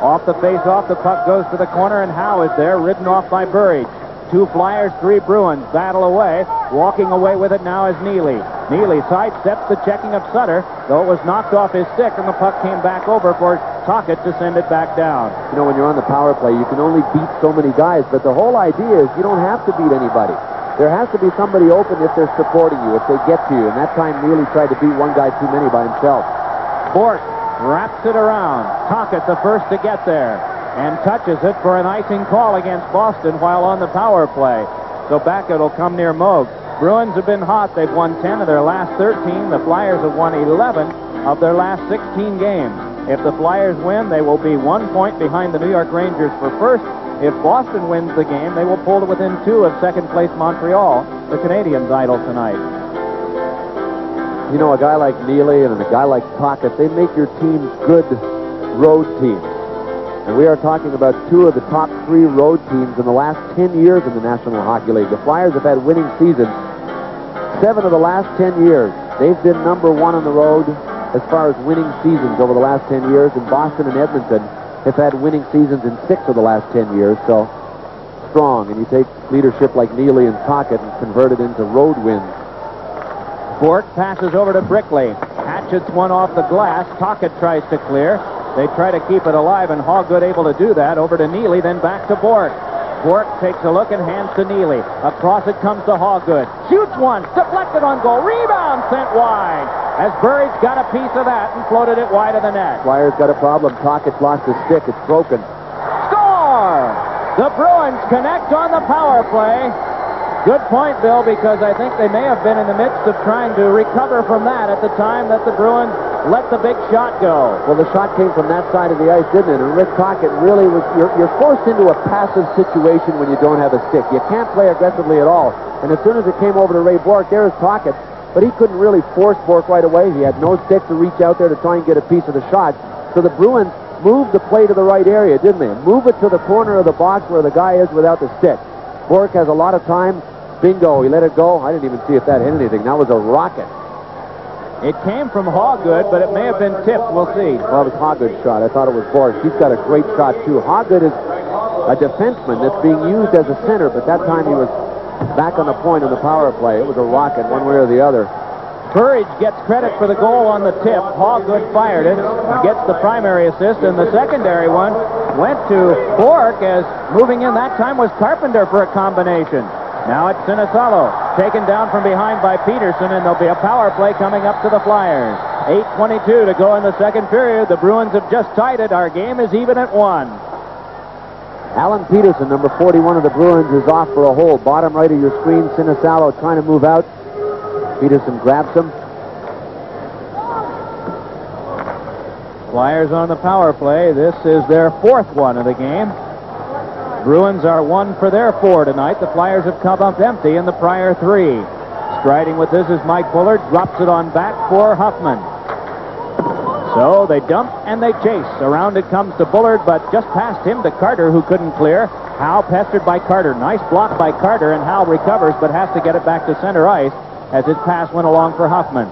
Off the face-off, the puck goes to the corner, and Howe is there, ridden off by Burridge. 2 Flyers, 3 Bruins battle away. Walking away with it now is Neely. Neely sidesteps the checking of Sutter, though it was knocked off his stick, and the puck came back over for Tocchet to send it back down. You know, when you're on the power play, you can only beat so many guys, but the whole idea is you don't have to beat anybody. There has to be somebody open if they're supporting you, if they get to you, and that time Neely tried to beat one guy too many by himself. Bourque wraps it around. Tocchet the first to get there, and touches it for an icing call against Boston while on the power play. So back it'll come near Moog. Bruins have been hot. They've won 10 of their last 13. The Flyers have won 11 of their last 16 games. If the Flyers win, they will be 1 point behind the New York Rangers for first If Boston wins the game, they will pull to within 2 of second-place Montreal, the Canadiens' idol tonight. You know, a guy like Neely and a guy like Tocchet, they make your teams good road teams. And we are talking about 2 of the top 3 road teams in the last 10 years in the National Hockey League. The Flyers have had winning seasons 7 of the last 10 years. They've been number 1 on the road as far as winning seasons over the last 10 years. And Boston and Edmonton have had winning seasons in 6 of the last 10 years. So strong. And you take leadership like Neely and Tocchet and convert it into road wins. Bourque passes over to Brickley. Hatchets one off the glass. Tocchet tries to clear. They try to keep it alive, and Hoggood able to do that. Over to Neely, then back to Bourque. Bourque takes a look and hands to Neely. Across it comes to Hoggood. Shoots one. Deflected on goal. Rebound sent wide. As Burridge got a piece of that and floated it wide of the net. Flyers got a problem. Tocchet's lost his stick. It's broken. Score! The Bruins connect on the power play. Good point, Bill, because I think they may have been in the midst of trying to recover from that at the time that the Bruins let the big shot go. Well, the shot came from that side of the ice, didn't it? And Rick Tocchet really was, you're forced into a passive situation when you don't have a stick. You can't play aggressively at all. And as soon as it came over to Ray Bourque, there's Tocchet, but he couldn't really force Bourque right away. He had no stick to reach out there to try and get a piece of the shot. So the Bruins moved the play to the right area, didn't they? Move it to the corner of the box where the guy is without the stick. Bourque has a lot of time. Bingo, he let it go. I didn't even see if that hit anything. That was a rocket. It came from Hoggood, but it may have been tipped. We'll see. Well, it was Hoggood's shot. I thought it was Bourque. He's got a great shot, too. Hoggood is a defenseman that's being used as a center, but that time he was back on the point on the power play. It was a rocket one way or the other. Burridge gets credit for the goal on the tip. Hoggood fired it, gets the primary assist, and the secondary one went to Bourque, as moving in that time was Carpenter for a combination. Now it's Sinisalo, taken down from behind by Peterson, and there'll be a power play coming up to the Flyers. 8:22 to go in the second period. The Bruins have just tied it. Our game is even at 1. Alan Peterson, number 41 of the Bruins, is off for a hole. Bottom right of your screen, Sinisalo trying to move out. Peterson grabs him. Flyers on the power play. This is their 4th one of the game. Bruins are 1 for their 4 tonight. The Flyers have come up empty in the prior 3. Striding with this is Mike Bullard. Drops it on back for Huffman. So they dump and they chase. Around it comes to Bullard, but just past him to Carter, who couldn't clear. Howe pestered by Carter. Nice block by Carter, and Howe recovers, but has to get it back to center ice as his pass went along for Huffman.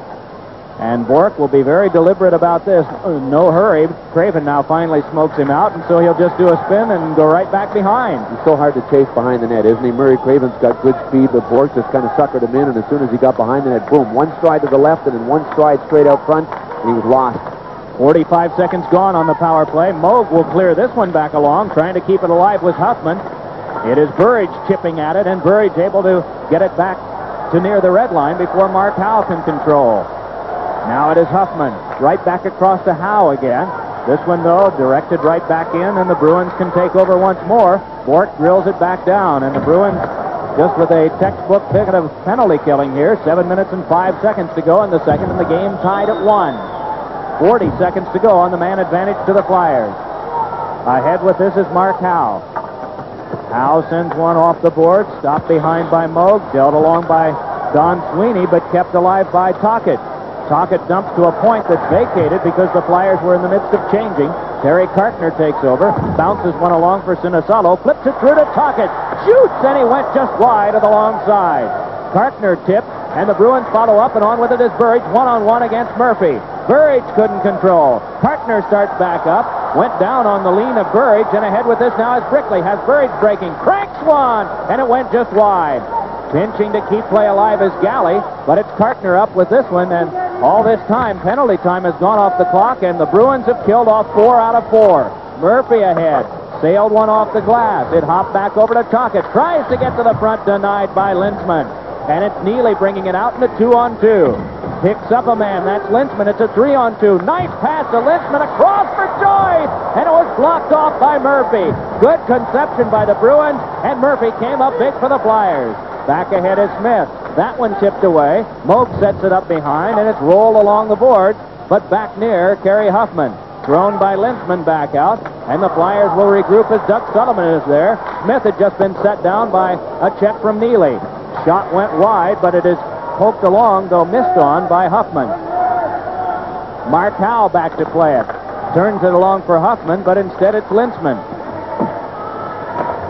And Bourque will be very deliberate about this. No hurry. Craven now finally smokes him out, and so he'll just do a spin and go right back behind. He's so hard to chase behind the net, isn't he? Murray Craven's got good speed, but Bourque just kind of suckered him in, and as soon as he got behind the net, boom, 1 stride to the left and then 1 stride straight out front, and he was lost. 45 seconds gone on the power play. Moog will clear this one back along, trying to keep it alive with Huffman. It is Burridge chipping at it, and Burridge able to get it back to near the red line before Mark Howe can control. Now it is Huffman, right back across to Howe again. This one, though, directed right back in, and the Bruins can take over once more. Bourque drills it back down, and the Bruins, just with a textbook picket of penalty killing here, 7 minutes and 5 seconds to go in the second, and the game tied at 1. 40 seconds to go on the man advantage to the Flyers. Ahead with this is Mark Howe. Howe sends one off the board, stopped behind by Moog, dealt along by Don Sweeney, but kept alive by Tocchet. Tocchet dumps to a point that's vacated because the Flyers were in the midst of changing. Terry Cartner takes over, bounces one along for Sinisalo, flips it through to Tocchet, shoots, and he went just wide of the long side. Cartner tipped, and the Bruins follow up, and on with it is Burridge, one-on-one against Murphy. Burridge couldn't control. Cartner starts back up, went down on the lean of Burridge, and ahead with this now is Brickley. Has Burridge breaking, cranks one, and it went just wide. Pinching to keep play alive is Galley, but it's Cartner up with this one, and all this time, penalty time has gone off the clock, and the Bruins have killed off 4 out of 4. Murphy ahead. Sailed one off the glass. It hopped back over to Tocchet. Tries to get to the front, denied by Lintzman. And it's Neely bringing it out in a 2-on-2. Picks up a man. That's Lintzman. It's a 3-on-2. Nice pass to Lintzman across for Joyce. And it was blocked off by Murphy. Good conception by the Bruins. And Murphy came up big for the Flyers. Back ahead is Smith. That one tipped away. Moog sets it up behind, and it's rolled along the board, but back near Kerry Huffman. Thrown by Lintzman back out. And the Flyers will regroup as Doug Sullivan is there. Smith had just been set down by a check from Neely. Shot went wide, but it is poked along, though missed on by Huffman. Markow back to play it. Turns it along for Huffman, but instead it's Lintzman.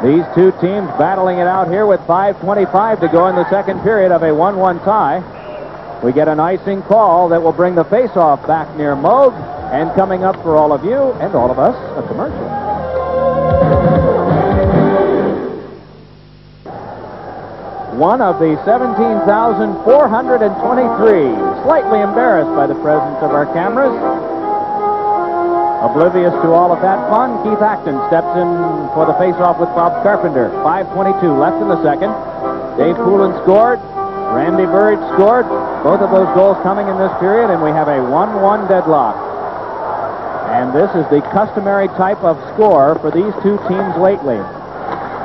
These two teams battling it out here with 5:25 to go in the second period of a 1-1 tie. We get an icing call that will bring the face-off back near Moog. And coming up for all of you and all of us, a commercial. One of the 17,423, slightly embarrassed by the presence of our cameras. Oblivious to all of that fun, Keith Acton steps in for the face-off with Bob Carpenter. 5:22 left in the second. Dave Poulin scored. Randy Burridge scored. Both of those goals coming in this period, and we have a 1-1 deadlock. And this is the customary type of score for these two teams lately.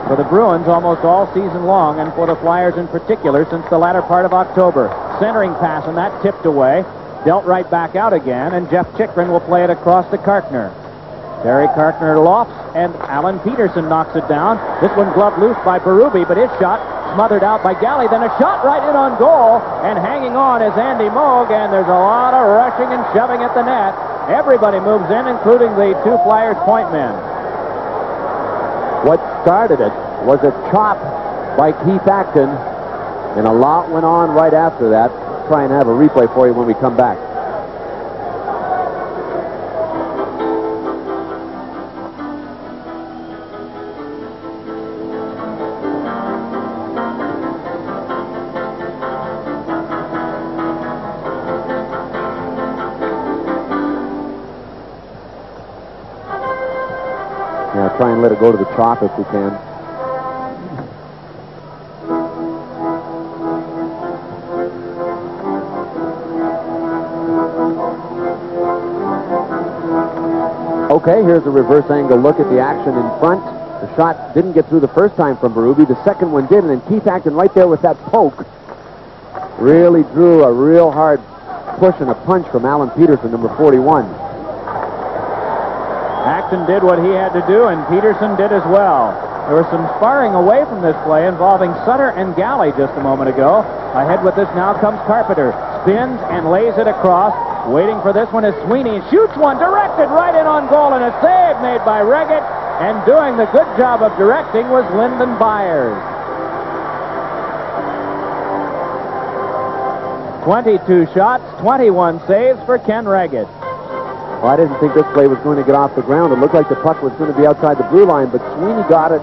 For the Bruins almost all season long, and for the Flyers in particular since the latter part of October. Centering pass, and that tipped away. Dealt right back out again, and Jeff Chikrin will play it across to Kartner. Terry Kartner lofts, and Alan Peterson knocks it down. This one gloved loose by Berube, but his shot smothered out by Galley. Then a shot right in on goal, and hanging on is Andy Moog, and there's a lot of rushing and shoving at the net. Everybody moves in, including the two Flyers point men. What started it was a chop by Keith Acton, and a lot went on right after that. Try and have a replay for you when we come back. Yeah, try and let it go to the chop if we can. Okay, here's a reverse angle look at the action in front. The shot didn't get through the first time from Berube. The second one did, and then Keith Acton right there with that poke really drew a real hard push and a punch from Alan Peterson, number 41. Acton did what he had to do, and Peterson did as well. There was some sparring away from this play involving Sutter and Galley just a moment ago. Ahead with this now comes Carpenter. Spins and lays it across. Waiting for this one is Sweeney. Shoots one, directed right in on goal, and a save made by Reggett. And doing the good job of directing was Lyndon Byers. 22 shots, 21 saves for Ken Reggett. Well, I didn't think this play was going to get off the ground. It looked like the puck was going to be outside the blue line, but Sweeney got it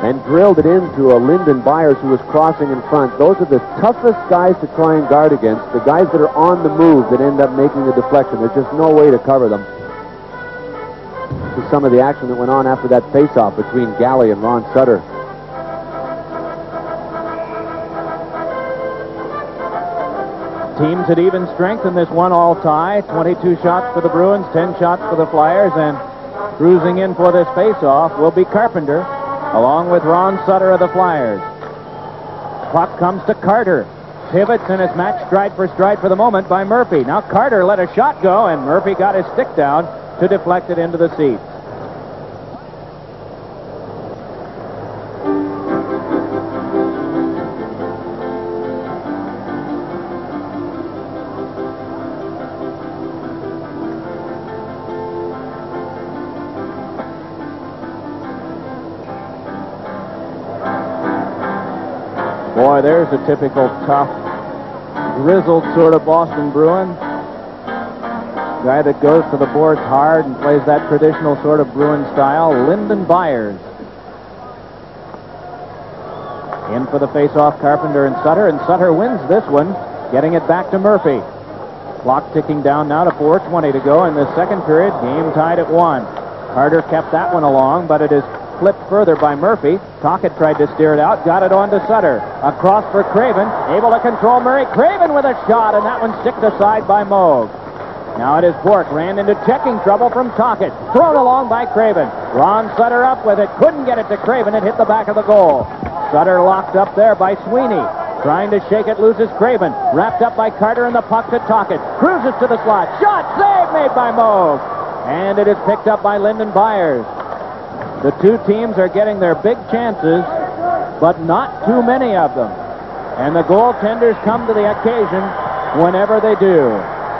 and drilled it into a Lyndon Byers who was crossing in front. Those are the toughest guys to try and guard against, the guys that are on the move that end up making the deflection. There's just no way to cover them. This is some of the action that went on after that face-off between Galley and Ron Sutter. Teams at even strength in this 1-all tie. 22 shots for the Bruins, 10 shots for the Flyers, and cruising in for this face-off will be Carpenter, along with Ron Sutter of the Flyers. Puck comes to Carter. Pivots and is matched stride for the moment by Murphy. Now Carter let a shot go, and Murphy got his stick down to deflect it into the seats. Boy, there's a typical tough, grizzled sort of Boston Bruin. Guy that goes to the boards hard and plays that traditional sort of Bruin style, Lyndon Byers. In for the face-off, Carpenter and Sutter wins this one, getting it back to Murphy. Clock ticking down now to 4:20 to go in the second period. Game tied at 1. Carter kept that one along, but it is flipped further by Murphy. Tocchet tried to steer it out, got it on to Sutter. Across for Craven, able to control Murray. Craven with a shot, and that one sticked aside by Moog. Now it is Bork, ran into checking trouble from Tocchet. Thrown along by Craven. Ron Sutter up with it, couldn't get it to Craven. It hit the back of the goal. Sutter locked up there by Sweeney. Trying to shake it, loses Craven. Wrapped up by Carter, and the puck to Tocchet. Cruises to the slot. Shot, save made by Moog. and it is picked up by Lyndon Byers. The two teams are getting their big chances, but not too many of them. And the goaltenders come to the occasion whenever they do.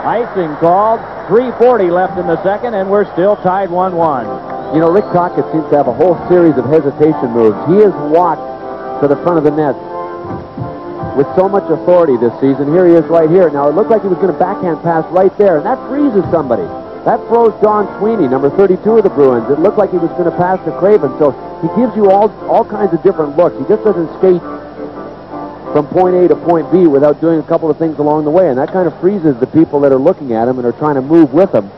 Icing called, 3:40 left in the second, and we're still tied 1-1. You know, Rick Tocchet seems to have a whole series of hesitation moves. He has walked to the front of the net with so much authority this season. Here he is right here. Now, it looked like he was going to backhand pass right there, and that freezes somebody. That throws John Sweeney, number 32 of the Bruins. It looked like he was going to pass to Craven, so he gives you all kinds of different looks. He just doesn't skate from point A to point B without doing a couple of things along the way, and that kind of freezes the people that are looking at him and are trying to move with him.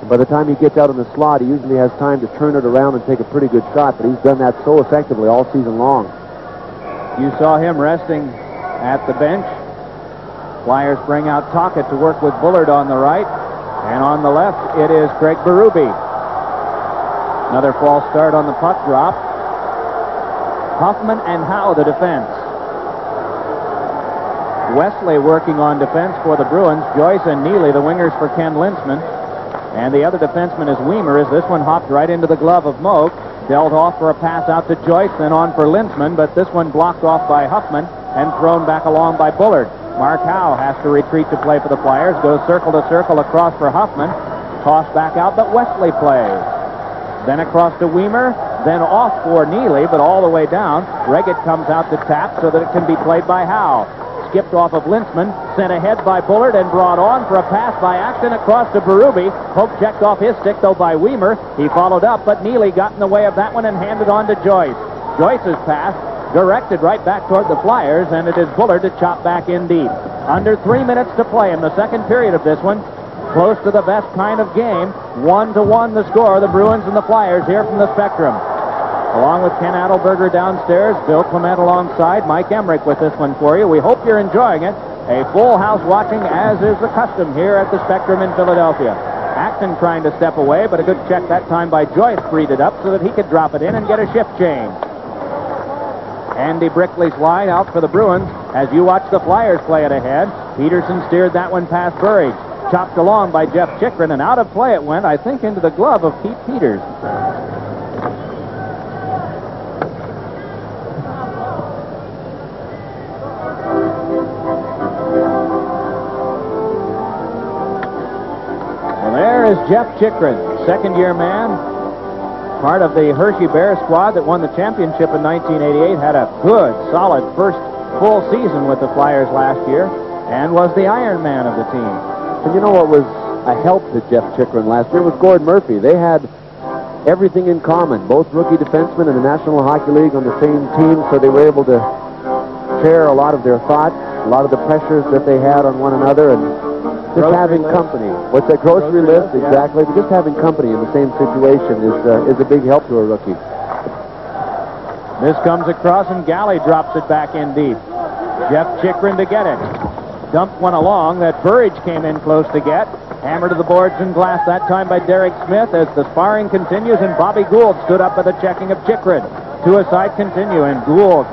And by the time he gets out in the slot, he usually has time to turn it around and take a pretty good shot, but he's done that so effectively all season long. You saw him resting at the bench. Flyers bring out Tocchet to work with Bullard on the right, and on the left it is Craig Berube. Another false start on the puck drop. Hoffman and Howe the defense. Wesley working on defense for the Bruins. Joyce and Neely the wingers for Ken Lintzman. And the other defenseman is Weimer, as this one hopped right into the glove of Moog. Dealt off for a pass out to Joyce, then on for Lintzman, but this one blocked off by Huffman and thrown back along by Bullard. Mark Howe has to retreat to play for the Flyers, goes circle to circle across for Huffman, tossed back out, but Wesley plays. Then across to Weimer, then off for Neely, but all the way down. Reggett comes out to tap so that it can be played by Howe. Skipped off of Lintzman, sent ahead by Bullard, and brought on for a pass by Acton across to Berube. Poke checked off his stick, though, by Weimer. He followed up, but Neely got in the way of that one and handed on to Joyce. Joyce's pass directed right back toward the Flyers, and it is Bullard to chop back in deep. Under 3 minutes to play in the second period of this one. Close to the best kind of game. 1-1 the score, the Bruins and the Flyers here from the Spectrum. Along with Ken Adelberger downstairs, Bill Clement alongside, Mike Emmerich with this one for you. We hope you're enjoying it. A full house watching, as is the custom here at the Spectrum in Philadelphia. Acton trying to step away, but a good check that time by Joyce freed it up so that he could drop it in and get a shift change. Andy Brickley's line out for the Bruins as you watch the Flyers play it ahead. Peterson steered that one past Burridge. Chopped along by Jeff Chikrin, and out of play it went, I think, into the glove of Pete Peters. Well, there is Jeff Chikrin, second-year man, part of the Hershey Bears squad that won the championship in 1988, had a good, solid first full season with the Flyers last year, and was the Iron Man of the team. And you know what was a help to Jeff Chikrin last year was Gord Murphy. They had everything in common, both rookie defensemen in the National Hockey League on the same team, so they were able to share a lot of their thoughts, a lot of the pressures that they had on one another, and just having company. What's that, grocery list? Exactly. But just having company in the same situation is a big help to a rookie. This comes across, and Galley drops it back in deep. Jeff Chikrin to get it. Dumped one along that Burridge came in close to get. Hammer to the boards and glass that time by Derek Smith as the sparring continues, and Bobby Gould stood up for the checking of Chikrin. Two aside continue, and Gould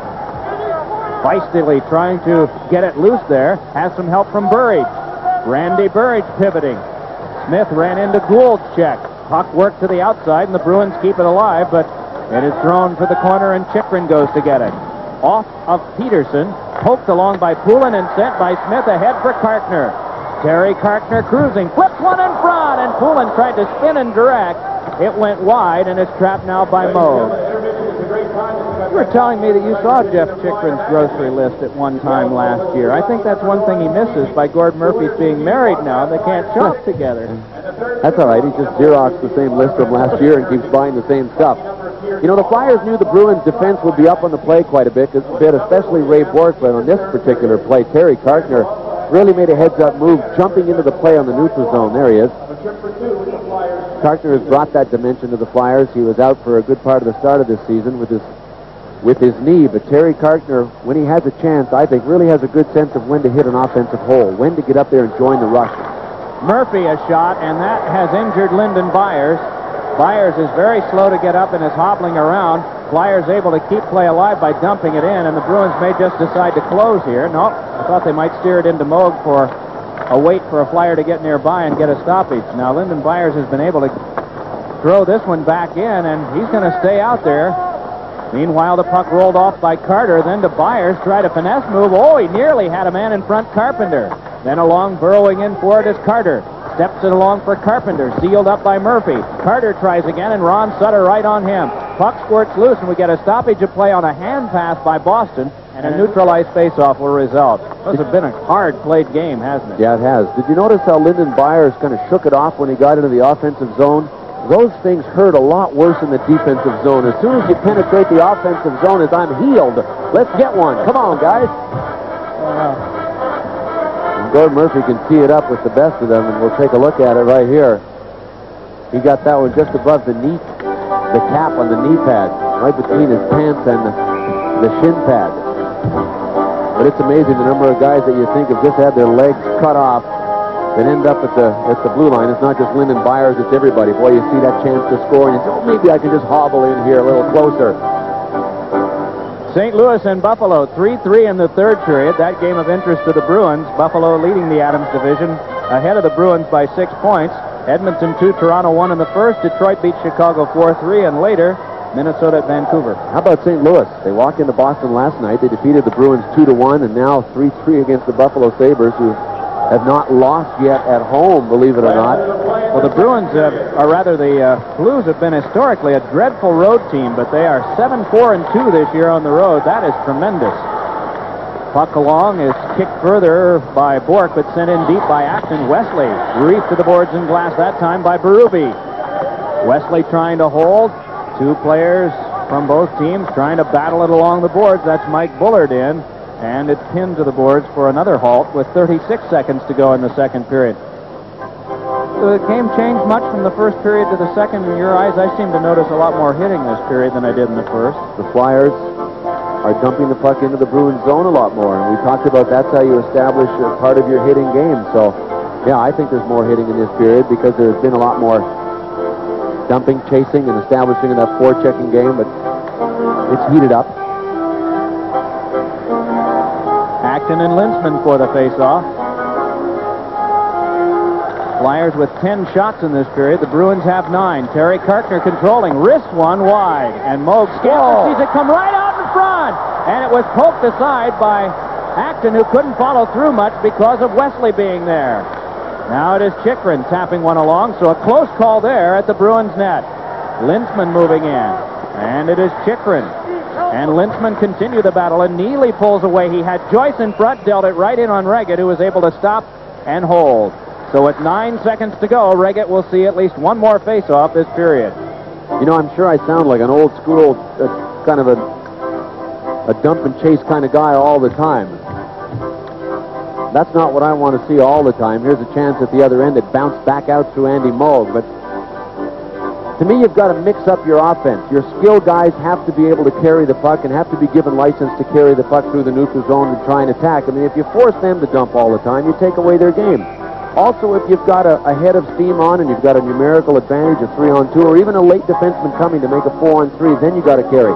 feistily trying to get it loose there. Has some help from Burridge. Randy Burridge pivoting. Smith ran into Gould's check. Puck worked to the outside, and the Bruins keep it alive, but it is thrown for the corner, and Chikrin goes to get it. Off of Peterson, poked along by Poulin and sent by Smith ahead for Karkner. Terry Karkner cruising, flips one in front, and Poulin tried to spin and direct. It went wide, and is trapped now by Moog. You were telling me that you saw Jeff Chikrin's grocery list at one time last year. I think that's one thing he misses by Gord Murphy's being married now. They can't shop together. That's all right. He just Xeroxed the same list from last year and keeps buying the same stuff. You know, the Flyers knew the Bruins' defense would be up on the play quite a bit, especially Ray Bork, but on this particular play, Terry Karkner really made a heads-up move, jumping into the play on the neutral zone. There he is. Karkner has brought that dimension to the Flyers. He was out for a good part of the start of this season with his knee, but Terry Karkner, when he has a chance, I think really has a good sense of when to hit an offensive hole, when to get up there and join the rush. Murphy a shot, and that has injured Lyndon Byers. Byers is very slow to get up and is hobbling around. Flyers able to keep play alive by dumping it in, and the Bruins may just decide to close here. No, I thought they might steer it into Moog for a wait for a Flyer to get nearby and get a stoppage. Now Lyndon Byers has been able to throw this one back in, and he's going to stay out there. Meanwhile, the puck rolled off by Carter, then to Byers, tried a finesse move. Oh, he nearly had a man in front, Carpenter. Then along, burrowing in for it is Carter. Steps it along for Carpenter, sealed up by Murphy. Carter tries again, and Ron Sutter right on him. Puck squirts loose, and we get a stoppage of play on a hand pass by Boston, and a neutralized faceoff will result. This has been a hard-played game, hasn't it? Yeah, it has. Did you notice how Lyndon Byers kind of shook it off when he got into the offensive zone? Those things hurt a lot worse in the defensive zone. As soon as you penetrate the offensive zone, as I'm healed, let's get one. Come on, guys. Gordon Murphy can tee it up with the best of them, and we'll take a look at it right here. He got that one just above the knee, the cap on the knee pad, right between his pants and the shin pad. But it's amazing the number of guys that you think have just had their legs cut off that end up at the blue line. It's not just Lyndon Byers, it's everybody. Boy, you see that chance to score, and you say, oh, maybe I can just hobble in here a little closer. St. Louis and Buffalo, 3-3 in the third period. That game of interest to the Bruins. Buffalo leading the Adams division ahead of the Bruins by 6 points. Edmonton 2, Toronto 1 in the first. Detroit beat Chicago 4-3, and later, Minnesota at Vancouver. How about St. Louis? They walked into Boston last night. They defeated the Bruins 2-1, and now 3-3 against the Buffalo Sabres, who have not lost yet at home, believe it or not. Well, the Bruins, or rather the Blues, have been historically a dreadful road team, but they are 7-4-2 this year on the road. That is tremendous. Puck along is kicked further by Bork, but sent in deep by Acton. Wesley reefed to the boards and glass that time by Berube. Wesley trying to hold. Two players from both teams trying to battle it along the boards. That's Mike Bullard in. And it's pinned to the boards for another halt with 36 seconds to go in the second period. The game changed much from the first period to the second. In your eyes, I seem to notice a lot more hitting this period than I did in the first. The Flyers are dumping the puck into the Bruins zone a lot more, and we talked about that's how you establish a part of your hitting game. So, yeah, I think there's more hitting in this period because there's been a lot more dumping, chasing, and establishing of that forechecking game, but it's heated up. Acton and Lintzman for the faceoff. Flyers with 10 shots in this period. The Bruins have 9. Terry Kartner controlling. Wrist one wide. And Moog sees it come right out in front. And it was poked aside by Acton, who couldn't follow through much because of Wesley being there. Now it is Chychrun tapping one along. So a close call there at the Bruins net. Lintzman moving in. And it is Chychrun. And Lintzman continue the battle, and Neely pulls away. He had Joyce in front, dealt it right in on Reggett, who was able to stop and hold. So at 9 seconds to go, Reggett will see at least one more face-off this period. You know, I'm sure I sound like an old school, kind of a dump and chase kind of guy all the time. That's not what I want to see all the time. Here's a chance at the other end that bounced back out through Andy Moog, but to me, you've got to mix up your offense. Your skilled guys have to be able to carry the puck and have to be given license to carry the puck through the neutral zone and try and attack. I mean, if you force them to dump all the time, you take away their game. Also, if you've got a head of steam on and you've got a numerical advantage, a 3-on-2, or even a late defenseman coming to make a 4-on-3, then you got to carry.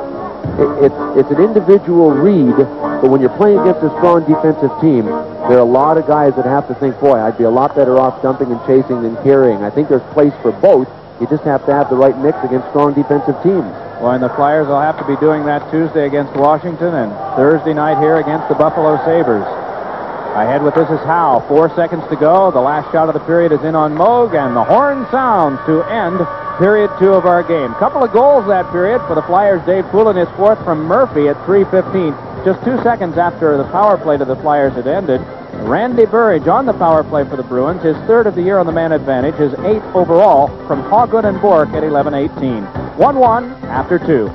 It's an individual read, but when you're playing against a strong defensive team, there are a lot of guys that have to think, boy, I'd be a lot better off dumping and chasing than carrying. I think there's place for both. You just have to have the right mix against strong defensive teams. Well, and the Flyers will have to be doing that Tuesday against Washington and Thursday night here against the Buffalo Sabres. Ahead with this is Howe. 4 seconds to go. The last shot of the period is in on Moog, and the horn sounds to end period 2 of our game. Couple of goals that period for the Flyers. Dave Poulin, his 4th from Murphy at 3:15. Just 2 seconds after the power play to the Flyers had ended. Randy Burridge on the power play for the Bruins, his 3rd of the year on the man advantage, his 8th overall from Hoggood and Bork at 11:18. 1-1 after 2.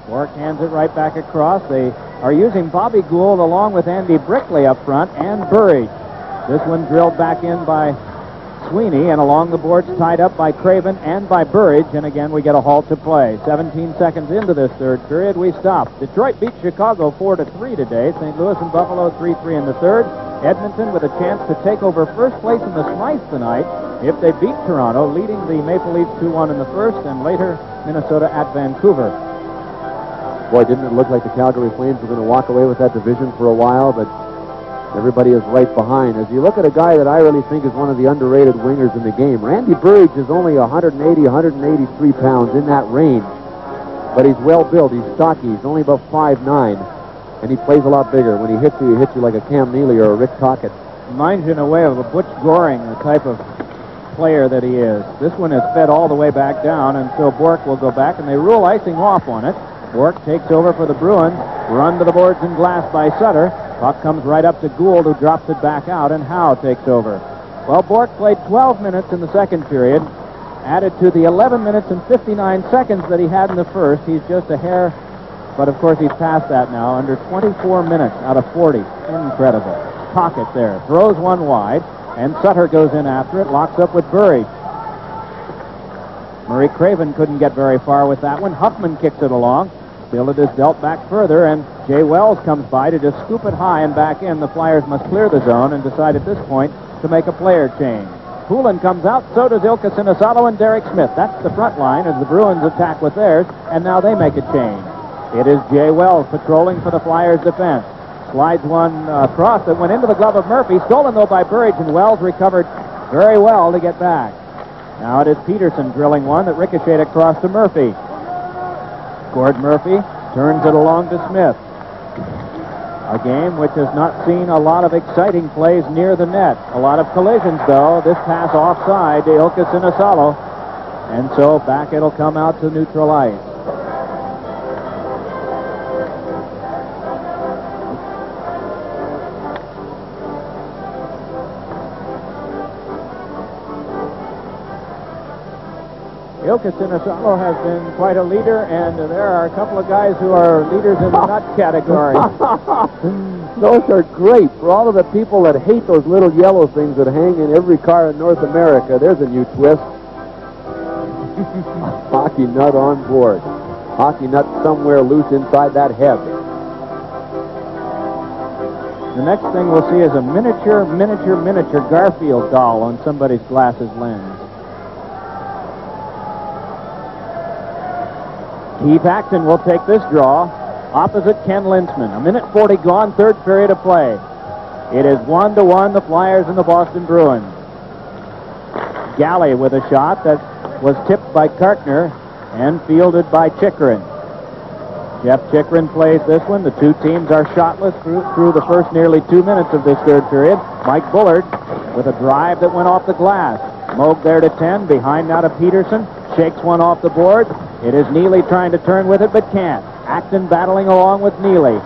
Bork hands it right back across. They are using Bobby Gould along with Andy Brickley up front and Burridge. This one drilled back in by Sweeney, and along the boards tied up by Craven and by Burridge, and again we get a halt to play. 17 seconds into this third period, we stop. Detroit beat Chicago 4-3 today. St. Louis and Buffalo 3-3 in the third. Edmonton with a chance to take over first place in the Smythe tonight if they beat Toronto, leading the Maple Leafs 2-1 in the first, and later Minnesota at Vancouver. Boy, didn't it look like the Calgary Flames were going to walk away with that division for a while, but everybody is right behind. As you look at a guy that I really think is one of the underrated wingers in the game, Randy Burridge is only 180, 183 pounds, in that range, but he's well built, he's stocky, he's only about 5'9", and he plays a lot bigger. When he hits you like a Cam Neely or a Rick Tocchet. Reminds you in a way of a Butch Goring, the type of player that he is. This one is fed all the way back down, and so Bork will go back, and they rule icing off on it. Bork takes over for the Bruins, run to the boards and glass by Sutter. Puck comes right up to Gould, who drops it back out, and Howe takes over. Well, Bork played 12 minutes in the second period, added to the 11 minutes and 59 seconds that he had in the first. He's just a hair, but of course he's past that now, under 24 minutes out of 40. Incredible. Pocket there, throws one wide, and Sutter goes in after it, locks up with Burridge. Murray Craven couldn't get very far with that one. Huffman kicks it along. Still it is dealt back further, and Jay Wells comes by to just scoop it high and back in. The Flyers must clear the zone and decide at this point to make a player change. Poulin comes out, so does Ilka Sinisato and Derek Smith. That's the front line as the Bruins attack with theirs, and now they make a change. It is Jay Wells patrolling for the Flyers' defense. Slides one across that went into the glove of Murphy, stolen though by Burridge, and Wells recovered very well to get back. Now it is Peterson drilling one that ricocheted across to Murphy. Gord Murphy turns it along to Smith. A game which has not seen a lot of exciting plays near the net. A lot of collisions, though. This pass offside to Ilka Sinisato. And so back it'll come out to neutral ice. Ilka Sinisato has been quite a leader, and there are a couple of guys who are leaders in the nut category. Those are great. For all of the people that hate those little yellow things that hang in every car in North America, there's a new twist. Hockey nut on board. Hockey nut somewhere loose inside that head. The next thing we'll see is a miniature Garfield doll on somebody's glasses lens. Keith Acton will take this draw opposite Ken Lintzman. 1:40 gone, third period of play. It is 1-1, the Flyers and the Boston Bruins. Galley with a shot that was tipped by Kartner and fielded by Chychrun. Jeff Chychrun plays this one. The two teams are shotless through the first nearly 2 minutes of this third period. Mike Bullard with a drive that went off the glass. Moog there to 10, behind now to Peterson. Shakes one off the board. It is Neely trying to turn with it, but can't. Acton battling along with Neely.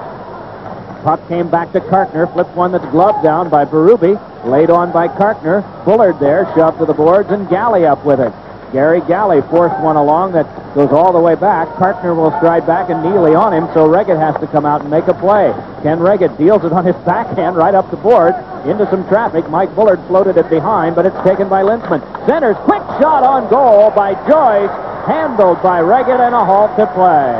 Puck came back to Kartner, flipped one that's gloved down by Berube, laid on by Kartner. Bullard there, shoved to the boards, and Galley up with it. Gary Galley forced one along that goes all the way back. Kartner will stride back and Neely on him, so Reggett has to come out and make a play. Ken Reggett deals it on his backhand right up the board into some traffic. Mike Bullard floated it behind, but it's taken by Lintzman. Centers, quick shot on goal by Joyce, handled by Reggett, and a halt to play.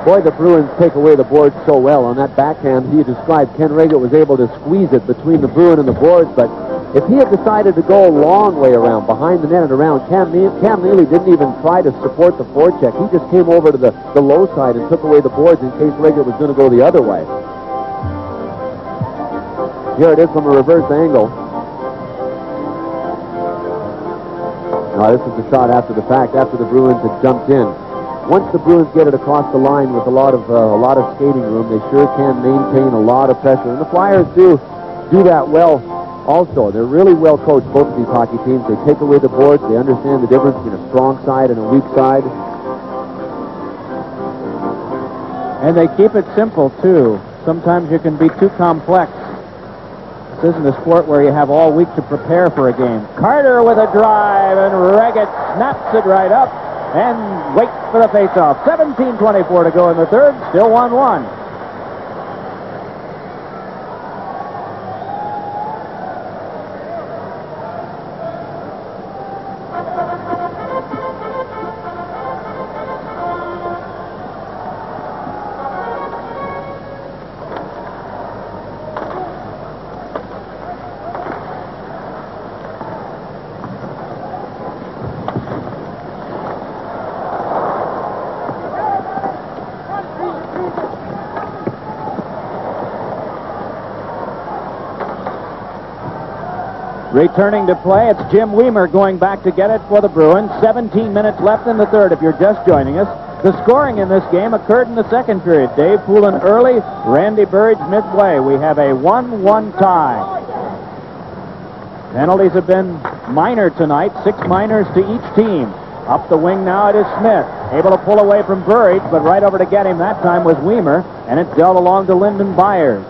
Boy, the Bruins take away the boards so well. On that backhand he described, Ken Reggett was able to squeeze it between the Bruin and the boards, but if he had decided to go a long way around, behind the net and around, Cam Neely didn't even try to support the forecheck. He just came over to the low side and took away the boards in case Reggett was going to go the other way. Here it is from a reverse angle. Now, this is the shot after the fact, after the Bruins had jumped in. Once the Bruins get it across the line with a lot of skating room, they sure can maintain a lot of pressure. And the Flyers do that well also. They're really well coached, both of these hockey teams. They take away the boards. They understand the difference between a strong side and a weak side. And they keep it simple, too. Sometimes you can be too complex. This isn't a sport where you have all week to prepare for a game. Carter with a drive, and Reggett snaps it right up and waits for the faceoff. 17:24 to go in the third, still 1-1. Returning to play, it's Jim Weimer going back to get it for the Bruins. 17 minutes left in the third if you're just joining us. The scoring in this game occurred in the second period. Dave Poulin early, Randy Burridge midway. We have a 1-1 tie. Penalties have been minor tonight, 6 minors to each team. Up the wing now it is Smith, able to pull away from Burridge, but right over to get him that time was Weimer, and it's dealt along to Lyndon Byers.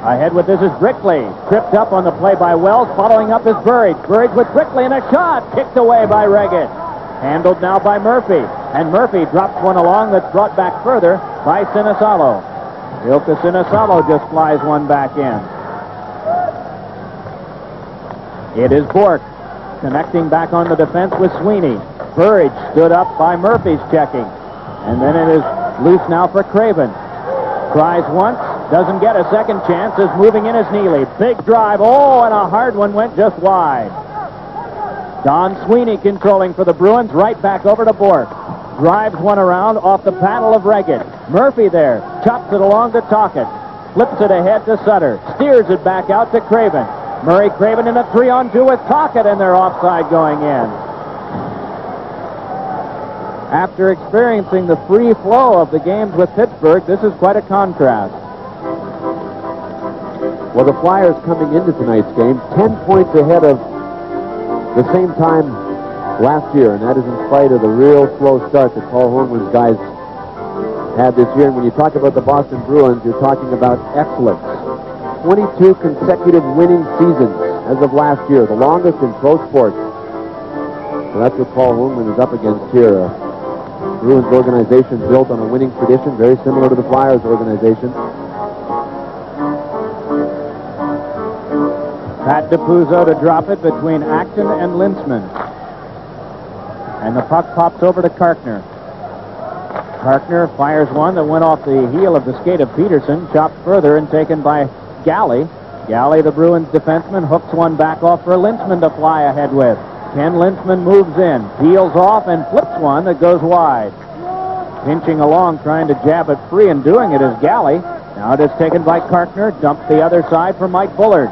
Ahead with this is Brickley. Tripped up on the play by Wells. Following up is Burridge. Burridge with Brickley and a shot. Kicked away by Reggett. Handled now by Murphy. And Murphy drops one along that's brought back further by Sinisalo. Ilka Sinisalo just flies one back in. It is Bork connecting back on the defense with Sweeney. Burridge stood up by Murphy's checking. And then it is loose now for Craven. Tries once. Doesn't get a second chance, is moving in as Neely. Big drive, oh, and a hard one went just wide. Don Sweeney controlling for the Bruins, right back over to Bork. Drives one around off the paddle of Reggett. Murphy there, chops it along to Tocchet. Flips it ahead to Sutter. Steers it back out to Craven. Murray Craven in a 3-on-2 with Tocchet, and they're offside going in. After experiencing the free flow of the games with Pittsburgh, this is quite a contrast. Well, the Flyers coming into tonight's game 10 points ahead of the same time last year, and that is in spite of the real slow start that Paul Holmgren's guys had this year. And when you talk about the Boston Bruins, you're talking about excellence. 22 consecutive winning seasons as of last year, the longest in pro sports. So that's what Paul Holmgren is up against here. Bruins organization built on a winning tradition, very similar to the Flyers organization. Pat DiPuzzo to drop it between Acton and Lintzman. And the puck pops over to Karkner. Karkner fires one that went off the heel of the skate of Peterson, chopped further and taken by Galley. Galley, the Bruins defenseman, hooks one back off for Lintzman to fly ahead with. Ken Lintzman moves in, peels off, and flips one that goes wide. Pinching along, trying to jab it free, and doing it is Galley. Now it is taken by Karkner, dumped the other side for Mike Bullard.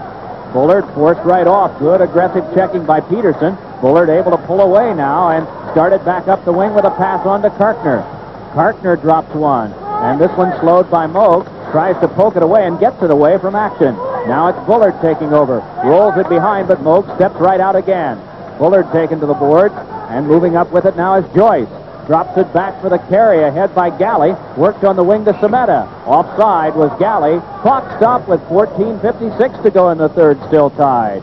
Bullard forced right off. Good aggressive checking by Peterson. Bullard able to pull away now and started back up the wing with a pass on to Karkner. Karkner drops one, and this one slowed by Moog. Tries to poke it away and gets it away from Acton. Now it's Bullard taking over. Rolls it behind, but Moog steps right out again. Bullard taken to the boards, and moving up with it now is Joyce. Drops it back for the carry ahead by Galley. Worked on the wing to Semeta. Offside was Galley. Clock stopped with 14:56 to go in the third, still tied.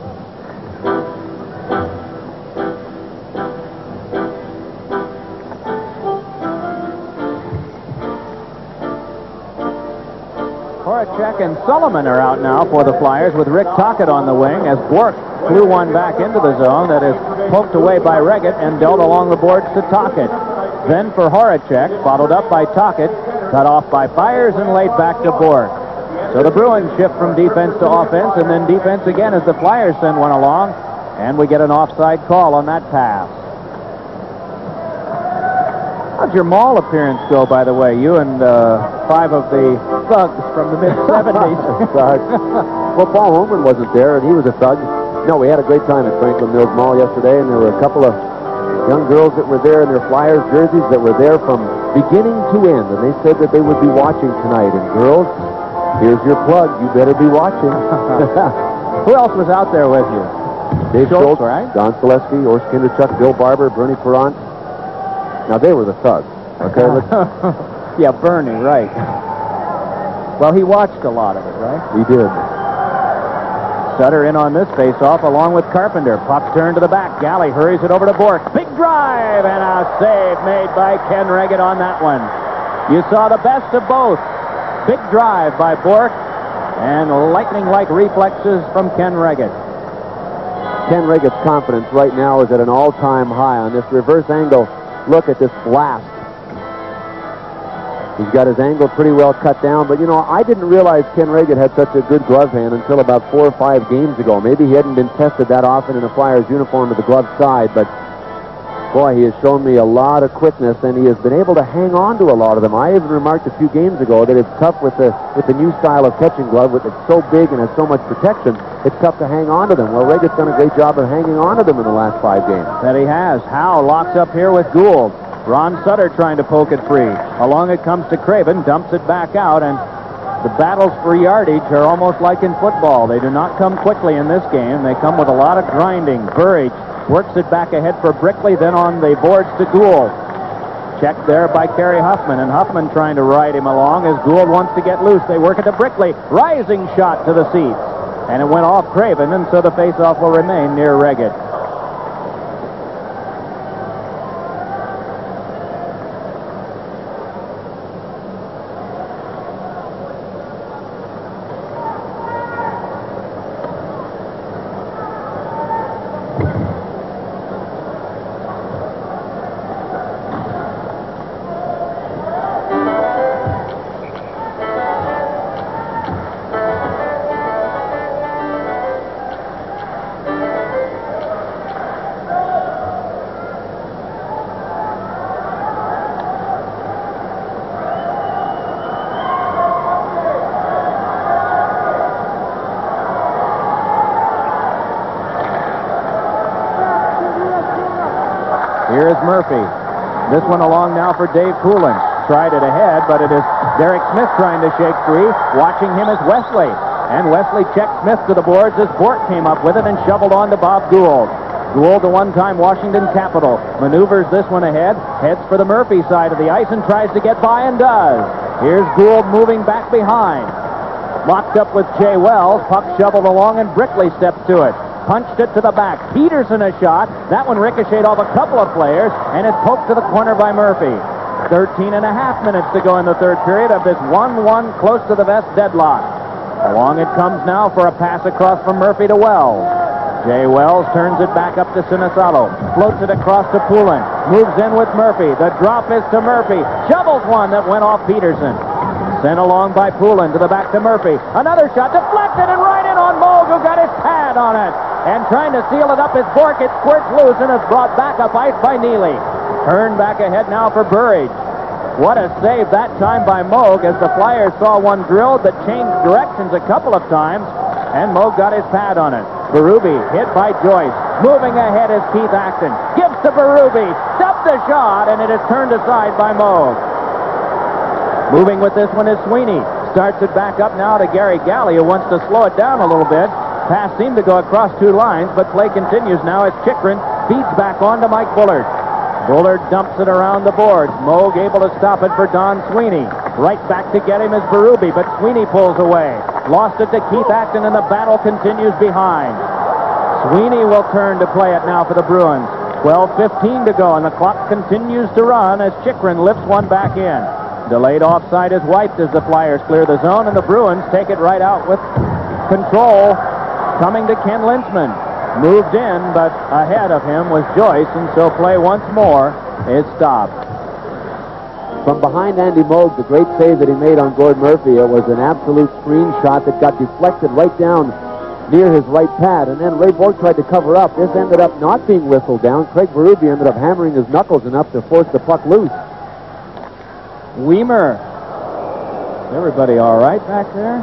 Horacek and Sullivan are out now for the Flyers with Rick Tocchet on the wing as Bork flew one back into the zone that is poked away by Reggett and dealt along the boards to Tocchet. Then for Horacek, followed up by Tocchet, cut off by Byers and laid back to Bork. So the Bruins shift from defense to offense and then defense again as the Flyers send one along, and we get an offside call on that pass. How'd your mall appearance go, by the way? You and 5 of the thugs from the mid-70s. Well, Paul Holmgren wasn't there, and he was a thug. No, we had a great time at Franklin Mills Mall yesterday, and there were a couple of young girls that were there in their Flyers jerseys that were there from beginning to end, and they said that they would be watching tonight. And girls, here's your plug. You better be watching. Who else was out there with you? Dave Schultz, right? Don Selesky, Ors Kinderchuk, Bill Barber, Bernie Perrant. Now, they were the thugs. Okay, yeah, Bernie, right. Well, he watched a lot of it, right? He did. Sutter in on this face-off along with Carpenter. Puck turned to the back. Galley hurries it over to Bork. Big drive and a save made by Ken Reggett on that one. You saw the best of both. Big drive by Bork and lightning-like reflexes from Ken Reggett. Ken Reggett's confidence right now is at an all-time high on this reverse angle. Look at this blast. He's got his angle pretty well cut down, but, you know, I didn't realize Ken Reggett had such a good glove hand until about 4 or 5 games ago. Maybe he hadn't been tested that often in a Flyers uniform to the glove side, but Boy, he has shown me a lot of quickness, and he has been able to hang on to a lot of them. I even remarked a few games ago that it's tough with the new style of catching glove, with it's so big and has so much protection, it's tough to hang on to them. Well, Reggett's done a great job of hanging on to them in the last 5 games. That he has. Howe locks up here with Gould. Ron Sutter trying to poke it free. Along it comes to Craven, dumps it back out, and the battles for yardage are almost like in football. They do not come quickly in this game. They come with a lot of grinding. Burridge works it back ahead for Brickley, then on the boards to Gould. Checked there by Kerry Huffman, and Huffman trying to ride him along as Gould wants to get loose. They work it to Brickley. Rising shot to the seats. And it went off Craven, and so the faceoff will remain near Reggett. Here's Murphy. This one along now for Dave Poulin. Tried it ahead, but it is Derek Smith trying to shake free. Watching him is Wesley. And Wesley checked Smith to the boards as Bork came up with it and shoveled on to Bob Gould. Gould, the one-time Washington Capital, maneuvers this one ahead, heads for the Murphy side of the ice and tries to get by and does. Here's Gould moving back behind. Locked up with Jay Wells. Puck shoveled along and Brickley steps to it. Punched it to the back. Peterson a shot. That one ricocheted off a couple of players, and it's poked to the corner by Murphy. 13 and a half minutes to go in the third period of this 1-1 close to the vest deadlock. Along it comes now for a pass across from Murphy to Wells. Jay Wells turns it back up to Sinisalo. Floats it across to Poulin. Moves in with Murphy. The drop is to Murphy. Shovels one that went off Peterson. Sent along by Poulin to the back to Murphy. Another shot deflected and right in on Moog, who got his pad on it. And trying to seal it up is Bork. It squirts loose and is brought back up ice by Neely. Turn back ahead now for Burridge. What a save that time by Moog as the Flyers saw one drilled that changed directions a couple of times. And Moog got his pad on it. Berube hit by Joyce. Moving ahead is Keith Acton. Gives to Berube. Stuffed the shot, and it is turned aside by Moog. Moving with this one is Sweeney. Starts it back up now to Gary Galley, who wants to slow it down a little bit. Pass seemed to go across 2 lines, but play continues now as Chikrin feeds back on to Mike Bullard. Bullard dumps it around the boards. Moog able to stop it for Don Sweeney. Right back to get him is Berube, but Sweeney pulls away. Lost it to Keith Acton, and the battle continues behind. Sweeney will turn to play it now for the Bruins. 12:15 to go, and the clock continues to run as Chikrin lifts one back in. Delayed offside is wiped as the Flyers clear the zone, and the Bruins take it right out with control. Coming to Ken Lintzman. Moved in, but ahead of him was Joyce, and so play once more is stopped. From behind Andy Moog, the great save that he made on Gord Murphy, it was an absolute screen shot that got deflected right down near his right pad, and then Ray Bork tried to cover up. This ended up not being whistled down. Craig Berube ended up hammering his knuckles enough to force the puck loose. Weimer. Everybody all right back there?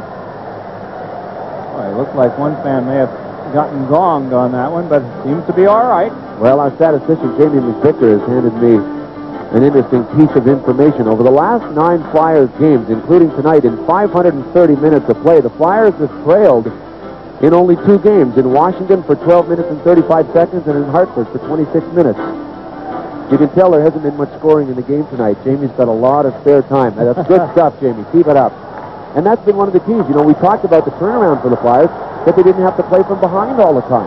Boy, it looks like one fan may have gotten gonged on that one, but seems to be all right. Well, our statistician, Jamie McVicker, has handed me an interesting piece of information. Over the last 9 Flyers games, including tonight, in 530 minutes of play, the Flyers have trailed in only 2 games, in Washington for 12 minutes and 35 seconds and in Hartford for 26 minutes. You can tell there hasn't been much scoring in the game tonight. Jamie's got a lot of spare time. That's good stuff, Jamie. Keep it up. And that's been one of the keys. You know, we talked about the turnaround for the Flyers, that they didn't have to play from behind all the time.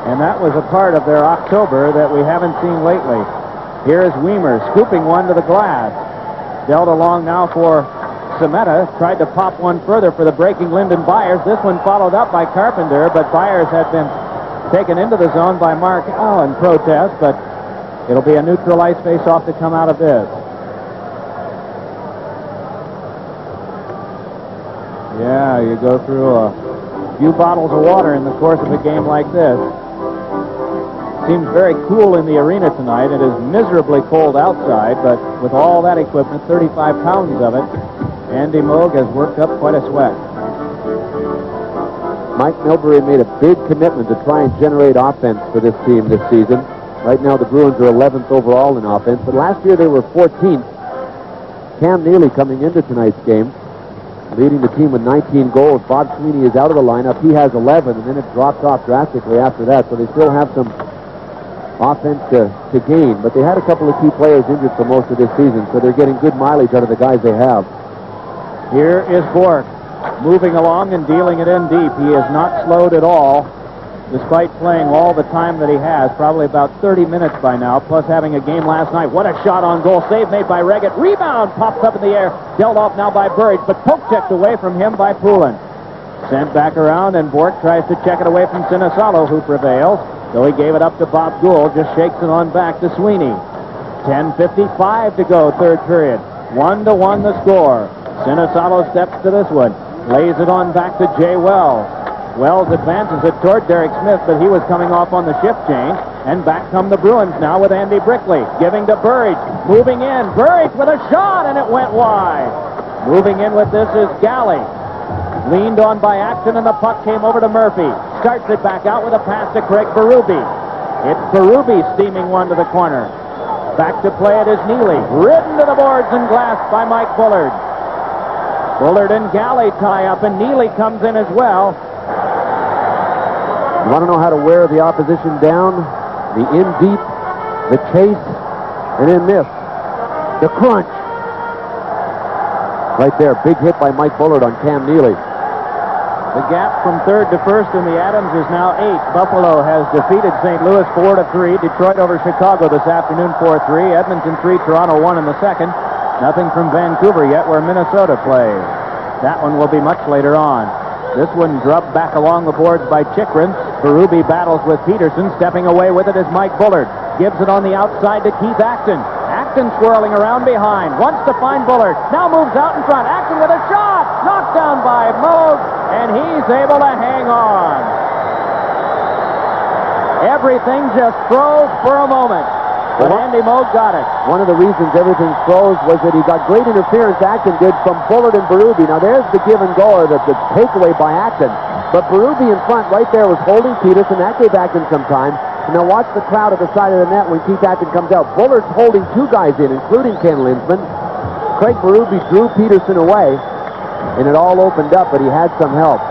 And that was a part of their October that we haven't seen lately. Here is Weimer scooping one to the glass. Dealt along now for Semeta. Tried to pop one further for the breaking Lyndon Byers. This one followed up by Carpenter, but Byers had been taken into the zone by Mark Allen protest, but it'll be a neutral ice face-off to come out of this. Yeah, you go through a few bottles of water in the course of a game like this. seems very cool in the arena tonight. It is miserably cold outside, but with all that equipment, 35 pounds of it, Andy Moog has worked up quite a sweat. Mike Milbury made a big commitment to try and generate offense for this team this season. Right now, the Bruins are 11th overall in offense, but last year they were 14th. Cam Neely coming into tonight's game, leading the team with 19 goals. Bob Sweeney is out of the lineup. He has 11, and then it drops off drastically after that, so they still have some offense to gain. But they had a couple of key players injured for most of this season, so they're getting good mileage out of the guys they have. Here is Bork, moving along and dealing it in deep. He is not slowed at all, despite playing all the time that he has, probably about 30 minutes by now, plus having a game last night. What a shot on goal. Save made by Reggett. Rebound pops up in the air. Dealt off now by Burridge, but poke checked away from him by Poulin. Sent back around, and Bork tries to check it away from Sinisalo, who prevails. So he gave it up to Bob Gould, just shakes it on back to Sweeney. 10:55 to go, third period. 1-1 the score. Sinisalo steps to this one. Lays it on back to Jay Wells. Wells advances it toward Derek Smith, but he was coming off on the shift change. And back come the Bruins now with Andy Brickley. Giving to Burridge. Moving in. Burridge with a shot, and it went wide. Moving in with this is Galley. Leaned on by Acton, and the puck came over to Murphy. Starts it back out with a pass to Craig Berube. It's Berube steaming one to the corner. Back to play it is Neely. Ridden to the boards and glass by Mike Bullard. Bullard and Galley tie up, and Neely comes in as well. You want to know how to wear the opposition down? The in deep, the chase, and then this. The crunch. Right there, big hit by Mike Bullard on Cam Neely. The gap from third to first in the Adams is now 8. Buffalo has defeated St. Louis 4-3. Detroit over Chicago this afternoon 4-3. Edmonton 3, Toronto 1 in the second. Nothing from Vancouver yet, where Minnesota plays. That one will be much later on. This one drubbed back along the boards by Chikrin. Berube battles with Peterson. Stepping away with it is Mike Bullard. Gives it on the outside to Keith Acton. Acton swirling around behind. Wants to find Bullard. Now moves out in front. Acton with a shot. Knocked down by Moog. And he's able to hang on. Everything just froze for a moment. But Andy Moog got it. One of the reasons everything froze was that he got great interference, Acton did, from Bullard and Berube. Now there's the give and go, or the takeaway by Acton. But Berube in front right there was holding Peterson. That gave Acton some time. And now watch the crowd at the side of the net when Keith Acton comes out. Bullard's holding two guys in, including Ken Linsman. Craig Berube drew Peterson away, and it all opened up, but he had some help.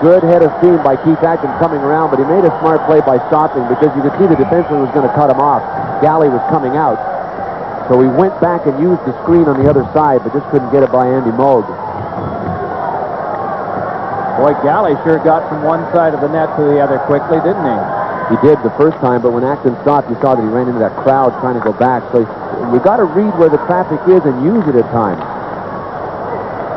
Good head of steam by Keith Acton coming around, but he made a smart play by stopping, because you could see the defenseman was going to cut him off. Galley was coming out. So he went back and used the screen on the other side, but just couldn't get it by Andy Moog. Boy, Galley sure got from one side of the net to the other quickly, didn't he? He did the first time, but when Acton stopped, you saw that he ran into that crowd trying to go back. So you got to read where the traffic is and use it at times.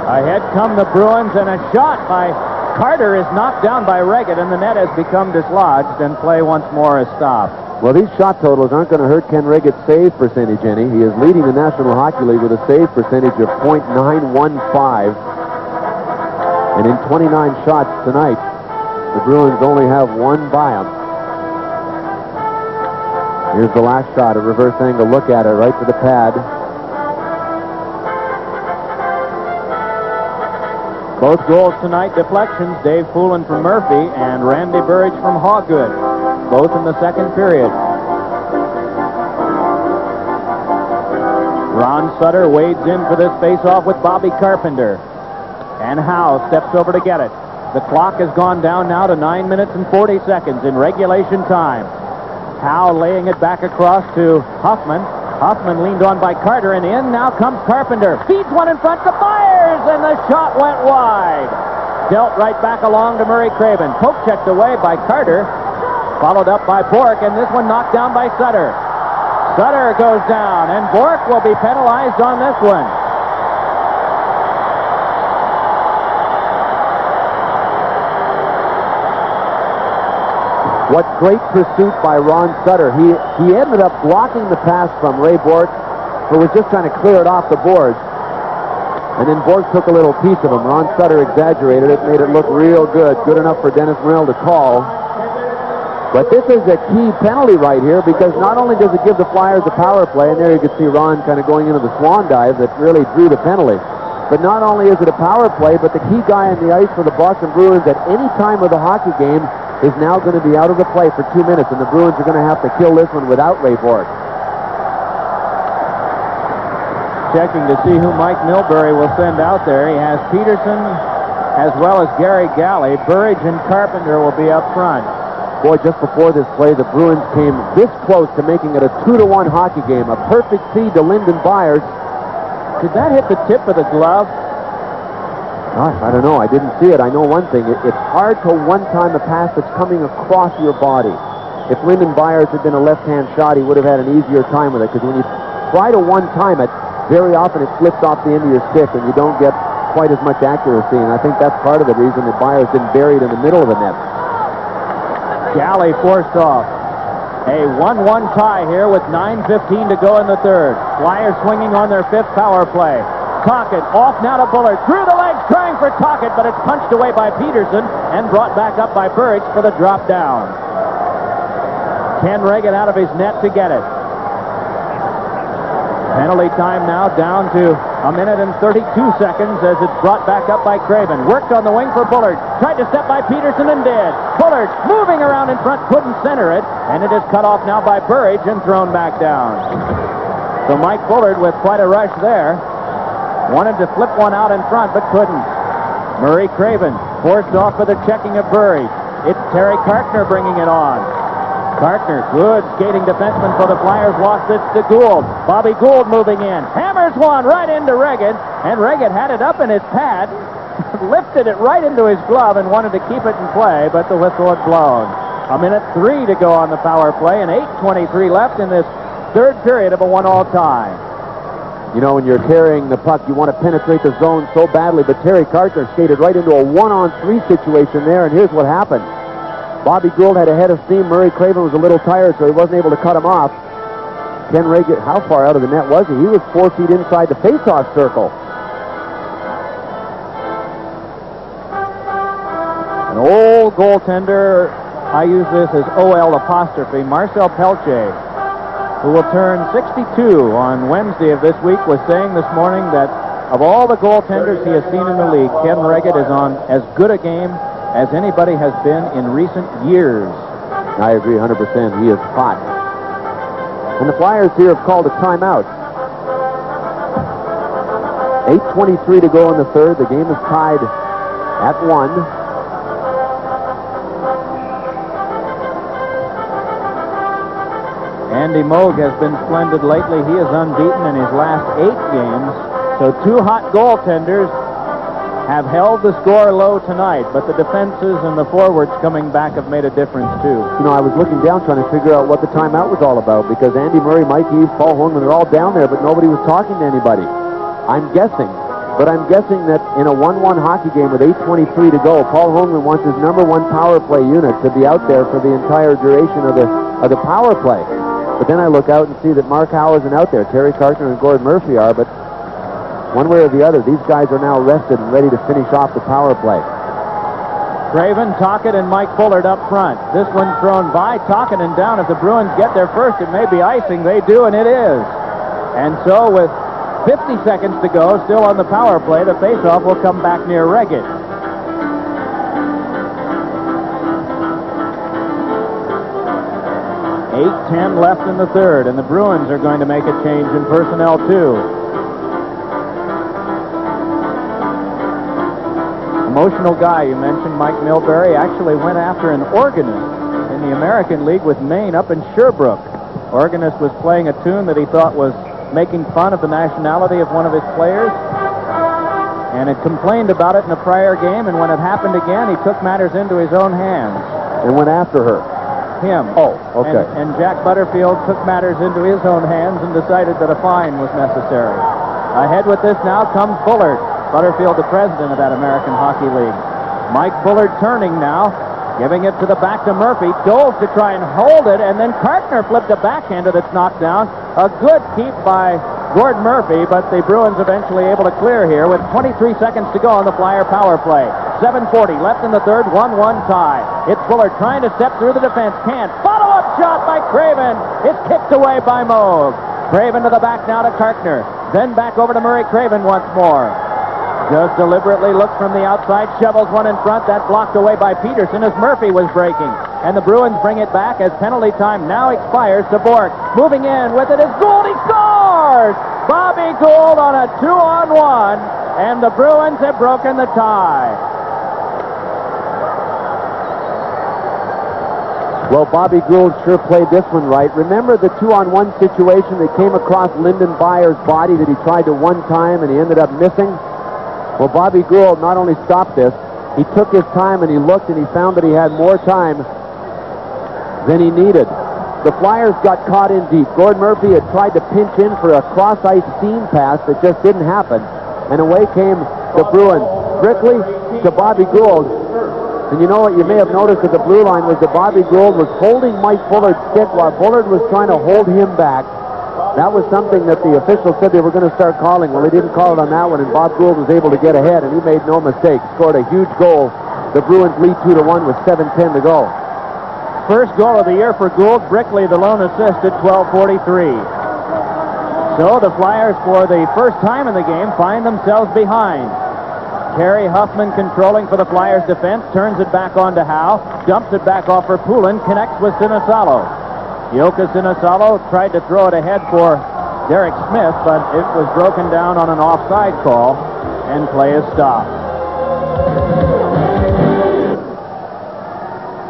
Ahead come the Bruins, and a shot by Carter is knocked down by Reggett, and the net has become dislodged, and play once more is stopped. Well, these shot totals aren't going to hurt Ken Reggett's save percentage any. He is leading the National Hockey League with a save percentage of .915. And in 29 shots tonight, the Bruins only have one by them. Here's the last shot, a reverse angle look at it, right to the pad. Both goals tonight, deflections. Dave Poulin from Murphy and Randy Burridge from Hawgood. Both in the second period. Ron Sutter wades in for this face-off with Bobby Carpenter. And Howe steps over to get it. The clock has gone down now to 9 minutes and 40 seconds in regulation time. Howe laying it back across to Huffman. Huffman leaned on by Carter, and in now comes Carpenter. Feeds one in front to Myers, and the shot went wide. Dealt right back along to Murray Craven. Poke checked away by Carter, followed up by Bork, and this one knocked down by Sutter. Sutter goes down, and Bork will be penalized on this one. What great pursuit by Ron Sutter. He ended up blocking the pass from Ray Bork, who was just trying to clear it off the boards. And then Bork took a little piece of him. Ron Sutter exaggerated it, made it look real good. Good enough for Dennis Morrell to call. But this is a key penalty right here because not only does it give the Flyers a power play, and there you can see Ron kind of going into the swan dive that really drew the penalty, but not only is it a power play, but the key guy on the ice for the Boston Bruins at any time of the hockey game is now going to be out of the play for 2 minutes, and the Bruins are going to have to kill this one without Ray Bourque. Checking to see who Mike Milbury will send out there. He has Peterson as well as Gary Galley. Burridge and Carpenter will be up front. Boy, just before this play, the Bruins came this close to making it a 2-1 hockey game. A perfect feed to Lyndon Byers. Did that hit the tip of the glove? Gosh, I don't know. I didn't see it. I know one thing. It's hard to one-time a pass that's coming across your body. If Lyndon Byers had been a left-hand shot, he would have had an easier time with it, because when you try to one-time it, very often it slips off the end of your stick, and you don't get quite as much accuracy, and I think that's part of the reason that Byers didn't bury it in the middle of the net. Galley forced off. A 1-1 tie here with 9:15 to go in the third. Flyers swinging on their fifth power play. Tocchet off now to Bullard. Through the legs, trying for Tocchet, but it's punched away by Peterson and brought back up by Burridge for the drop down. Ken Reagan out of his net to get it. Penalty time now down to 1 minute and 32 seconds as it's brought back up by Craven. Worked on the wing for Bullard. Tried to step by Peterson and did. Bullard moving around in front, couldn't center it, and it is cut off now by Burridge and thrown back down. So Mike Bullard with quite a rush there. Wanted to flip one out in front, but couldn't. Murray Craven forced off for the checking of Burridge. It's Terry Kartner bringing it on. Kartner, good skating defenseman for the Flyers, lost it to Gould. Bobby Gould moving in. Hammers one right into Reagan, and Reagan had it up in his pad, lifted it right into his glove and wanted to keep it in play, but the whistle had blown. 1 minute 3 to go on the power play, and 8:23 left in this third period of a 1-all tie. You know, when you're carrying the puck, you want to penetrate the zone so badly, but Terry Kartner skated right into a 1-on-3 situation there, and here's what happened. Bobby Gould had a head of steam. Murray Craven was a little tired, so he wasn't able to cut him off. Ken Reagan, how far out of the net was he? He was 4 feet inside the face-off circle. An old goaltender, I use this as OL apostrophe, Marcel Pelche, who will turn 62 on Wednesday of this week, was saying this morning that of all the goaltenders he has seen in the league, Ken Reagan is on as good a game as anybody has been in recent years. I agree 100%. He is hot. And the Flyers here have called a timeout. 8:23 to go in the third. The game is tied at 1. Andy Moog has been splendid lately. He is unbeaten in his last 8 games. So 2 hot goaltenders have held the score low tonight, but the defenses and the forwards coming back have made a difference too. You know, I was looking down trying to figure out what the timeout was all about, because Andy Murray, Mike Eves, Paul Holmgren, they're all down there, but nobody was talking to anybody. I'm guessing that in a 1-1 hockey game with 8:23 to go, Paul Holmgren wants his #1 power play unit to be out there for the entire duration of the power play. But then I look out and see that Mark Howe isn't out there. Terry Kartner and Gord Murphy are, but one way or the other, these guys are now rested and ready to finish off the power play. Craven, Tocchet, and Mike Bullard up front. This one thrown by Tocchet and down. If the Bruins get there first, it may be icing. They do, and it is. And so with 50 seconds to go, still on the power play, the faceoff will come back near Reagan. .8:10 left in the third, and the Bruins are going to make a change in personnel too. Emotional guy you mentioned, Mike Milbury, actually went after an organist in the American League with Maine up in Sherbrooke. Organist was playing a tune that he thought was making fun of the nationality of one of his players, and had complained about it in a prior game, and when it happened again, he took matters into his own hands. And went after her. Him. Oh, okay. And Jack Butterfield took matters into his own hands and decided that a fine was necessary. Ahead with this now comes Bullard. Butterfield, the president of that American Hockey League. Mike Bullard turning now, giving it to the back to Murphy. Dove to try and hold it, and then Kartner flipped a backhand that's knocked down. A good keep by Gordon Murphy, but the Bruins eventually able to clear here with 23 seconds to go on the Flyer power play. 7:40 left in the third, 1-1 tie. It's Bullard trying to step through the defense. Can't. Follow-up shot by Craven. It's kicked away by Moog. Craven to the back now to Kartner. Then back over to Murray Craven once more. Just deliberately looks from the outside, shovels one in front. That blocked away by Peterson as Murphy was breaking. And the Bruins bring it back as penalty time now expires to Bork. Moving in with it is Gould. He scores! Bobby Gould on a 2-on-1, and the Bruins have broken the tie. Well, Bobby Gould sure played this one right. Remember the 2-on-1 situation that came across Lyndon Byers' body that he tried to one time and he ended up missing? Well, Bobby Gould not only stopped this, he took his time and he looked and he found that he had more time than he needed. The Flyers got caught in deep. Gordon Murphy had tried to pinch in for a cross-ice seam pass that just didn't happen. And away came the Bruins. Brickley to Bobby Gould. And you know what you may have noticed at the blue line was that Bobby Gould was holding Mike Bullard's stick while Bullard was trying to hold him back. That was something that the officials said they were going to start calling. Well, they didn't call it on that one, and Bob Gould was able to get ahead, and he made no mistake. Scored a huge goal. The Bruins lead 2-1 with 7:10 to go. First goal of the year for Gould. Brickley, the lone assist at 12:43. So the Flyers, for the first time in the game, find themselves behind. Terry Huffman controlling for the Flyers defense, turns it back on to Howe, dumps it back off for Poulin, connects with Sinisalo. Yoka Sinisalo tried to throw it ahead for Derek Smith, but it was broken down on an offside call, and play is stopped.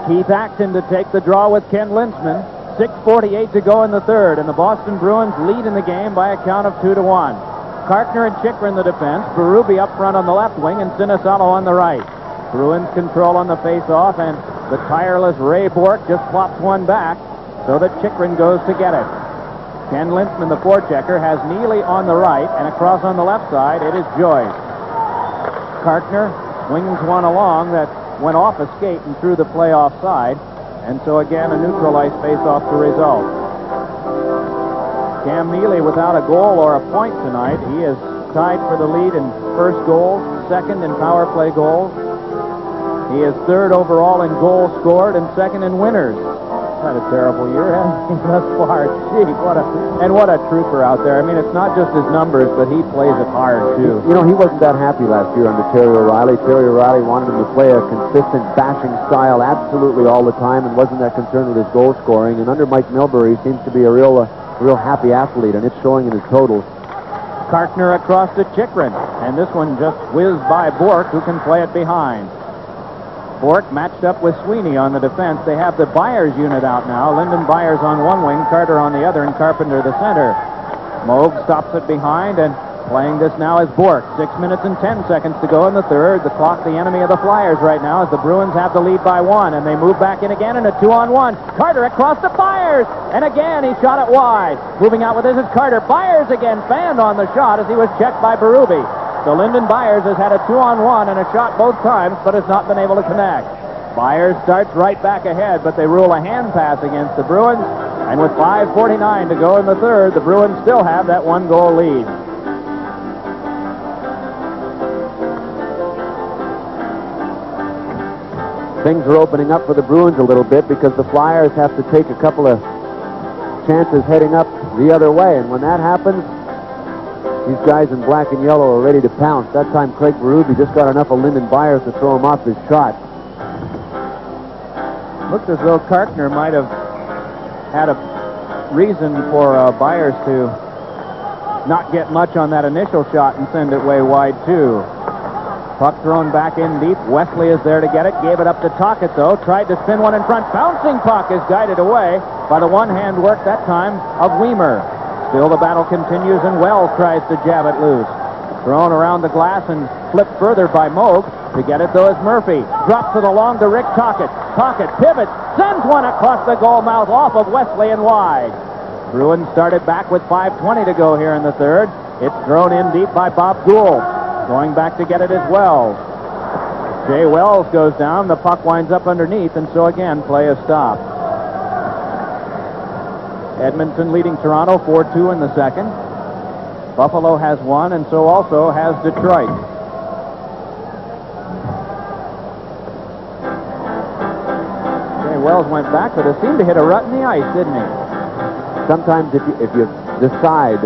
Keith Acton to take the draw with Ken Lintzman. 6:48 to go in the third, and the Boston Bruins lead in the game by a count of 2-1. Kartner and Chicker in the defense, Berube up front on the left wing, and Sinisalo on the right. Bruins control on the face-off, and the tireless Ray Bork just plops one back so that Chikrin goes to get it. Ken Lintzman, the forechecker, has Neely on the right, and across on the left side, it is Joyce. Kartner swings one along that went off a skate and through the play offside, and so again a neutralized face-off to result. Cam Neely without a goal or a point tonight. He is tied for the lead in first goals, second in power play goals. He is third overall in goals scored and second in winners. Had a terrible year, hasn't he, thus far? Gee, what a trooper out there. I mean, it's not just his numbers, but he plays it hard, too. You know, he wasn't that happy last year under Terry O'Reilly. Terry O'Reilly wanted him to play a consistent bashing style absolutely all the time and wasn't that concerned with his goal scoring. And under Mike Milbury, he seems to be a real happy athlete, and it's showing in his totals. Kartner across to Chikrin, and this one just whizzed by Bork, who can play it behind. Bork matched up with Sweeney on the defense. They have the Byers unit out now. Lyndon Byers on one wing, Carter on the other, and Carpenter the center. Moog stops it behind, and playing this now is Bork. 6 minutes and 10 seconds to go in the third. The clock, the enemy of the Flyers right now, as the Bruins have the lead by one, and they move back in again in a 2-on-1. Carter across to Byers, and again he shot it wide. Moving out with this is Carter. Byers again fanned on the shot as he was checked by Berube. So Lyndon Byers has had a 2-on-1 and a shot both times, but has not been able to connect. Byers starts right back ahead, but they rule a hand pass against the Bruins, and with 5:49 to go in the third, the Bruins still have that one-goal lead. Things are opening up for the Bruins a little bit because the Flyers have to take a couple of chances heading up the other way, and when that happens, these guys in black and yellow are ready to pounce. That time Craig Berube just got enough of Lyndon Byers to throw him off his shot. Looked as though Kartner might have had a reason for Byers to not get much on that initial shot and send it way wide, too. Puck thrown back in deep. Wesley is there to get it. Gave it up to Tocchet, though. Tried to spin one in front. Bouncing puck is guided away by the one-hand work that time of Weimer. Still the battle continues, and Wells tries to jab it loose. Thrown around the glass and flipped further by Moog. To get it, though, is Murphy. Drops it along to Rick Tocchet. Tocchet pivots, sends one across the goal mouth off of Wesley and wide. Bruins started back with 5:20 to go here in the third. It's thrown in deep by Bob Gould. Going back to get it is Wells. Jay Wells goes down. The puck winds up underneath, and so again, play is stopped. Edmonton leading Toronto 4-2 in the second. Buffalo has one, and so also has Detroit. Jay Wells went back, but it seemed to hit a rut in the ice, didn't he? Sometimes if you decide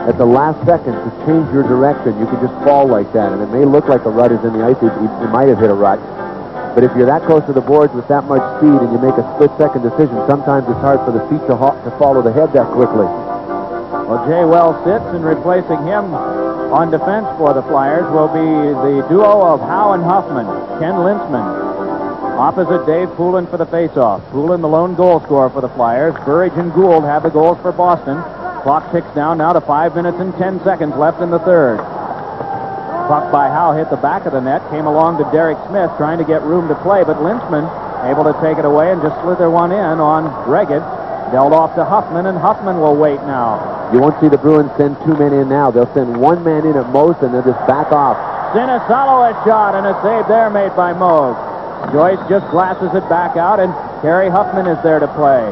at the last second to change your direction, you can just fall like that, and it may look like a rut is in the ice. You might have hit a rut. But if you're that close to the boards with that much speed and you make a split-second decision, sometimes it's hard for the feet to follow the head that quickly. Well, Jay Wells sits, and replacing him on defense for the Flyers will be the duo of Howe and Huffman, Ken Lintzman. Opposite Dave Poulin for the faceoff. Poulin, the lone goal scorer for the Flyers. Burridge and Gould have the goals for Boston. Clock ticks down now to 5 minutes and 10 seconds left in the third. Puck by Howe hit the back of the net, came along to Derek Smith trying to get room to play, but Lintzman able to take it away and just slither one in on Reggett. Dealt off to Huffman, and Huffman will wait now. You won't see the Bruins send two men in now. They'll send one man in at most, and they'll just back off. Sinisalo a shot, and a save there made by Moog. Joyce just glasses it back out, and Kerry Huffman is there to play.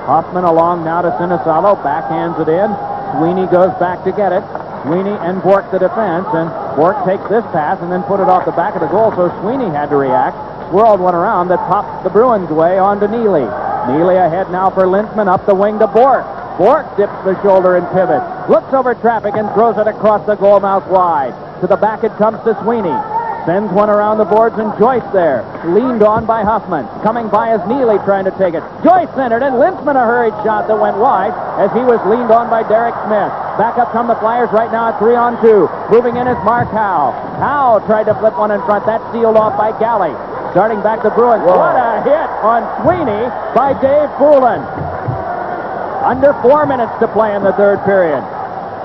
Huffman along now to Sinisalo, backhands it in. Sweeney goes back to get it. Sweeney and Bork the defense, and Bork takes this pass and then put it off the back of the goal, so Sweeney had to react. Swirled one around that popped the Bruins' way on to Neely. Neely ahead now for Lintzman, up the wing to Bork. Bork dips the shoulder and pivots, looks over traffic and throws it across the goal mouth wide. To the back it comes to Sweeney. Sends one around the boards, and Joyce there, leaned on by Huffman. Coming by is Neely trying to take it. Joyce centered, and Lintzman a hurried shot that went wide as he was leaned on by Derek Smith. Back up come the Flyers right now at 3-on-2. Moving in is Mark Howe. Howe tried to flip one in front. That's sealed off by Galley. Starting back the Bruins. Whoa. What a hit on Sweeney by Dave Poulin. Under 4 minutes to play in the third period.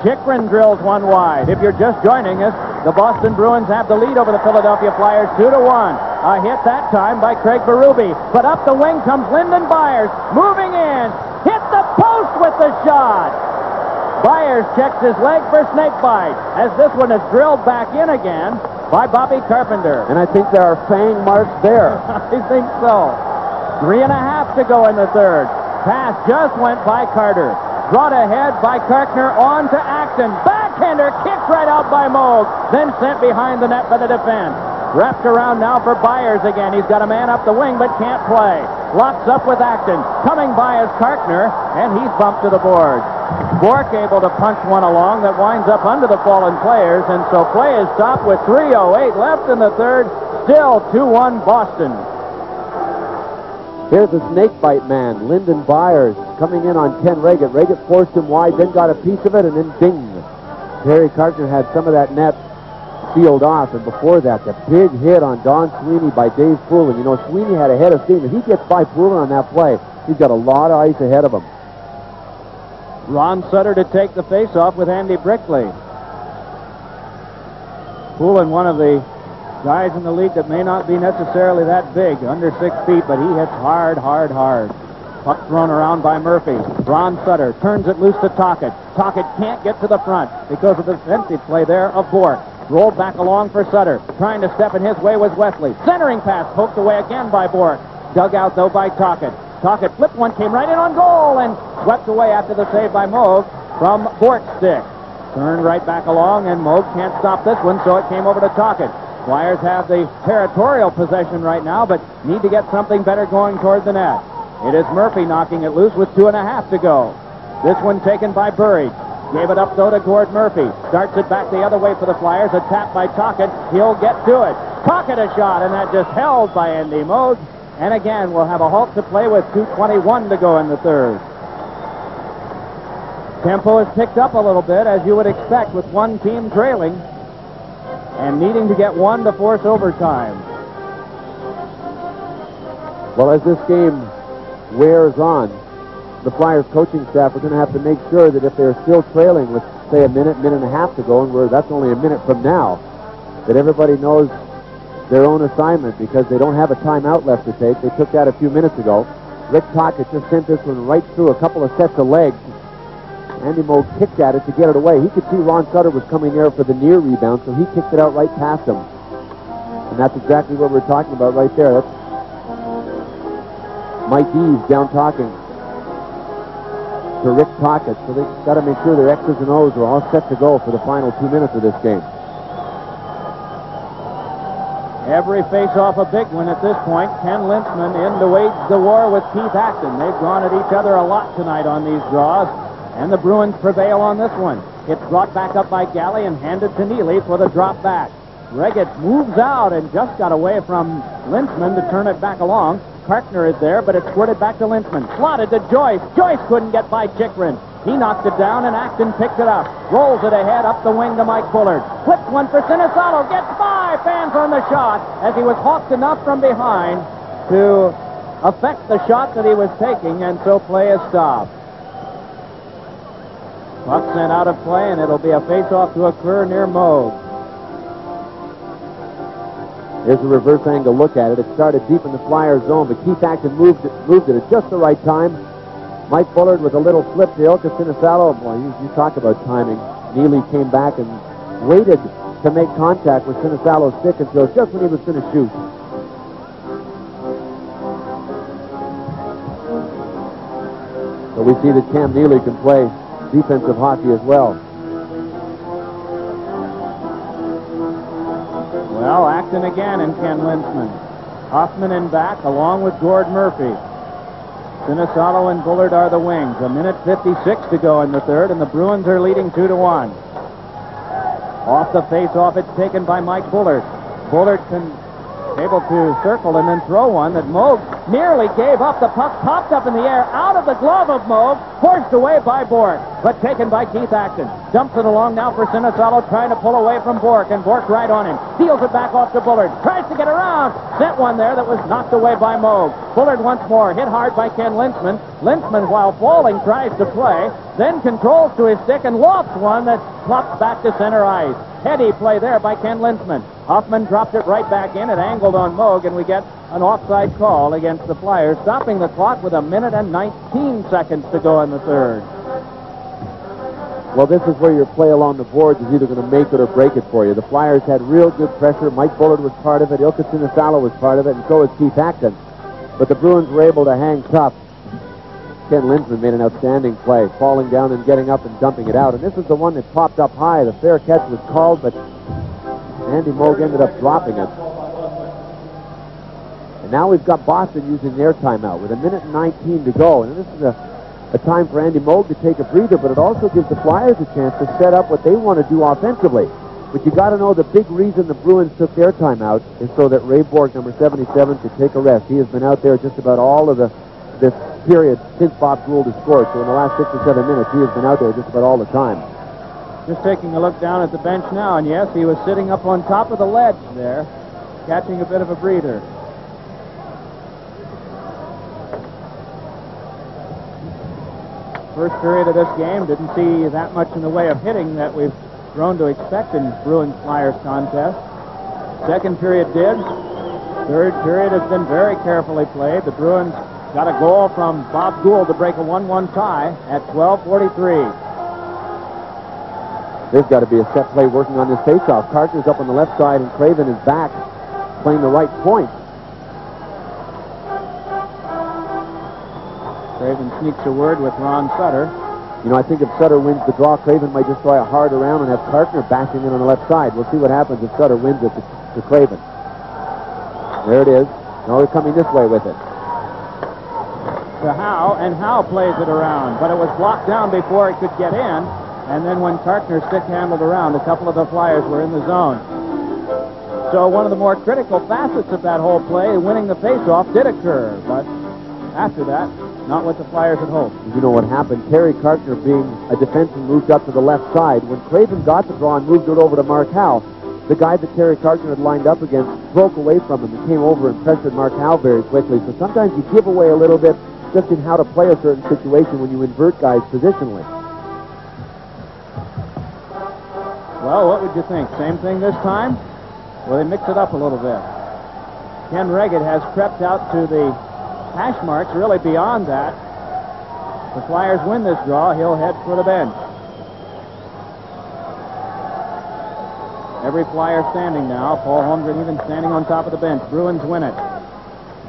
Chychrun drills one wide. If you're just joining us, the Boston Bruins have the lead over the Philadelphia Flyers 2-1. A hit that time by Craig Berube. But up the wing comes Lyndon Byers. Moving in. Hit the post with the shot. Byers checks his leg for snake bite as this one is drilled back in again by Bobby Carpenter. And I think there are fang marks there. I think so. 3.5 to go in the third. Pass just went by Carter. Brought ahead by Karkner on to Acton. Backhander kicked right out by Moog. Then sent behind the net by the defense. Wrapped around now for Byers again. He's got a man up the wing but can't play. Locks up with Acton. Coming by is Karkner, and he's bumped to the board. Bork able to punch one along that winds up under the fallen players, and so play is stopped with 3:08 left in the third. Still 2-1 Boston. Here's the snakebite man, Lyndon Byers, coming in on Ken Reggett. Reggett forced him wide, then got a piece of it, and then ding. Terry Karkner had some of that net sealed off, and before that, the big hit on Don Sweeney by Dave Poulin. You know, Sweeney had a head of steam. If he gets by Poulin on that play, he's got a lot of ice ahead of him. Ron Sutter to take the face-off with Andy Brickley. Poulin, one of the guys in the league that may not be necessarily that big, under 6 feet, but he hits hard, hard, hard. Puck thrown around by Murphy. Ron Sutter turns it loose to Tocchet. Tocchet can't get to the front because of the defensive play there of Bork. Rolled back along for Sutter. Trying to step in his way was Wesley. Centering pass poked away again by Bork. Dug out, though, by Tocchet. Tocchet flipped one, came right in on goal, and swept away after the save by Moog from Bork's stick. Turned right back along, and Moog can't stop this one, so it came over to Tocchet. Flyers have the territorial possession right now, but need to get something better going toward the net. It is Murphy knocking it loose with 2.5 to go. This one taken by Burridge. Gave it up, though, to Gord Murphy. Starts it back the other way for the Flyers. A tap by Tocchet. He'll get to it. Tocchet a shot, and that just held by Andy Moog. And again, we'll have a halt to play with 2:21 to go in the third. Tempo has picked up a little bit, as you would expect, with one team trailing and needing to get one to force overtime. Well, as this game wears on, the Flyers coaching staff are going to have to make sure that if they're still trailing with, say, a minute and a half to go, and that's only a minute from now, that everybody knows their own assignment, because they don't have a timeout left to take. They took that a few minutes ago. Rick Tocchet just sent this one right through a couple of sets of legs. Andy Moog kicked at it to get it away. He could see Ron Sutter was coming there for the near rebound, so he kicked it out right past him. And that's exactly what we're talking about right there. That's Mike Eves down talking. to Rick Tockett. So they've got to make sure their X's and O's are all set to go for the final 2 minutes of this game. Every face-off a big one at this point. Ken Lintzman in to wage the war with Keith Acton. They've gone at each other a lot tonight on these draws, and the Bruins prevail on this one. It's brought back up by Galley and handed to Neely for the drop back. Reggett moves out and just got away from Lintzman to turn it back along. Kartner is there, but it's squirted back to Lintzman. Slotted to Joyce. Joyce couldn't get by Chikrin. He knocked it down, and Acton picked it up. Rolls it ahead up the wing to Mike Bullard. Flips one for Sinisalo. Gets by. Fans on the shot as he was hawked enough from behind to affect the shot that he was taking, and so play is stopped. Puck sent out of play, and it'll be a face-off to occur near Moog. Here's a reverse angle look at it. It started deep in the Flyers zone, but Keith Acton moved it at just the right time. Mike Bullard with a little flip to Ilka Sinisalo. Boy, you talk about timing. Neely came back and waited to make contact with Sinisalo's stick until just when he was going to shoot. So we see that Cam Neely can play defensive hockey as well. Well, Acton again and Ken Lintzman. Hoffman in back along with Gord Murphy. Sinisalo and Bullard are the wings. 1:56 to go in the third, and the Bruins are leading 2-1. Off the face-off, it's taken by Mike Bullard. Bullard able to circle and then throw one that Moog nearly gave up. The puck popped up in the air out of the glove of Moog, forced away by Bork, but taken by Keith Acton. Dumps it along now for Sinisalo, trying to pull away from Bork, and Bork right on him. Deals it back off to Bullard. Tries to get around. Sent one there that was knocked away by Moog. Bullard once more, hit hard by Ken Lintzman. Lintzman, while falling, tries to play, then controls to his stick and lofts one that plops back to center ice. Heady play there by Ken Lintzman. Hoffman dropped it right back in. It angled on Moog, and we get an offside call against the Flyers, stopping the clock with 1:19 to go in the third. Well, this is where your play along the boards is either going to make it or break it for you. The Flyers had real good pressure. Mike Bullard was part of it. Ilka Sinisalo was part of it, and so was Keith Acton. But the Bruins were able to hang tough. Ken Lintzman made an outstanding play, falling down and getting up and dumping it out. And this is the one that popped up high. The fair catch was called, but Andy Moog ended up dropping it. And now we've got Boston using their timeout with 1:19 to go. And this is a time for Andy Moog to take a breather, but it also gives the Flyers a chance to set up what they want to do offensively. But you got to know the big reason the Bruins took their timeout is so that Ray Bork, number 77, could take a rest. He has been out there just about all of this period since Bob Gould has scored. So in the last 6 or 7 minutes, he has been out there just about all the time. Just taking a look down at the bench now, and yes, he was sitting up on top of the ledge there, catching a bit of a breather. First period of this game, didn't see that much in the way of hitting that we've grown to expect in Bruins-Flyers contest. Second period did. Third period has been very carefully played. The Bruins got a goal from Bob Gould to break a 1-1 tie at 12:43. There's got to be a set play working on this faceoff. Kartner's up on the left side, and Craven is back, playing the right point. Craven sneaks a word with Ron Sutter. You know, I think if Sutter wins the draw, Craven might just try a hard around and have Kartner backing in on the left side. We'll see what happens if Sutter wins it to Craven. There it is. Now they're coming this way with it. To Howe, and Howe plays it around, but it was blocked down before it could get in. And then when Kartner's stick handled around, a couple of the Flyers were in the zone. So one of the more critical facets of that whole play, winning the faceoff, did occur. But after that, not what the Flyers had hoped. You know what happened? Terry Kartner, being a defenseman, moved up to the left side. When Craven got the draw and moved it over to Mark Howe, the guy that Terry Kartner had lined up against broke away from him and came over and pressured Mark Howe very quickly. So sometimes you give away a little bit just in how to play a certain situation when you invert guys positionally. Well, what would you think? Same thing this time? Well, they mix it up a little bit. Ken Reggett has crept out to the hash marks, really beyond that. If the Flyers win this draw, he'll head for the bench. Every Flyer standing now. Paul Holmgren even standing on top of the bench. Bruins win it.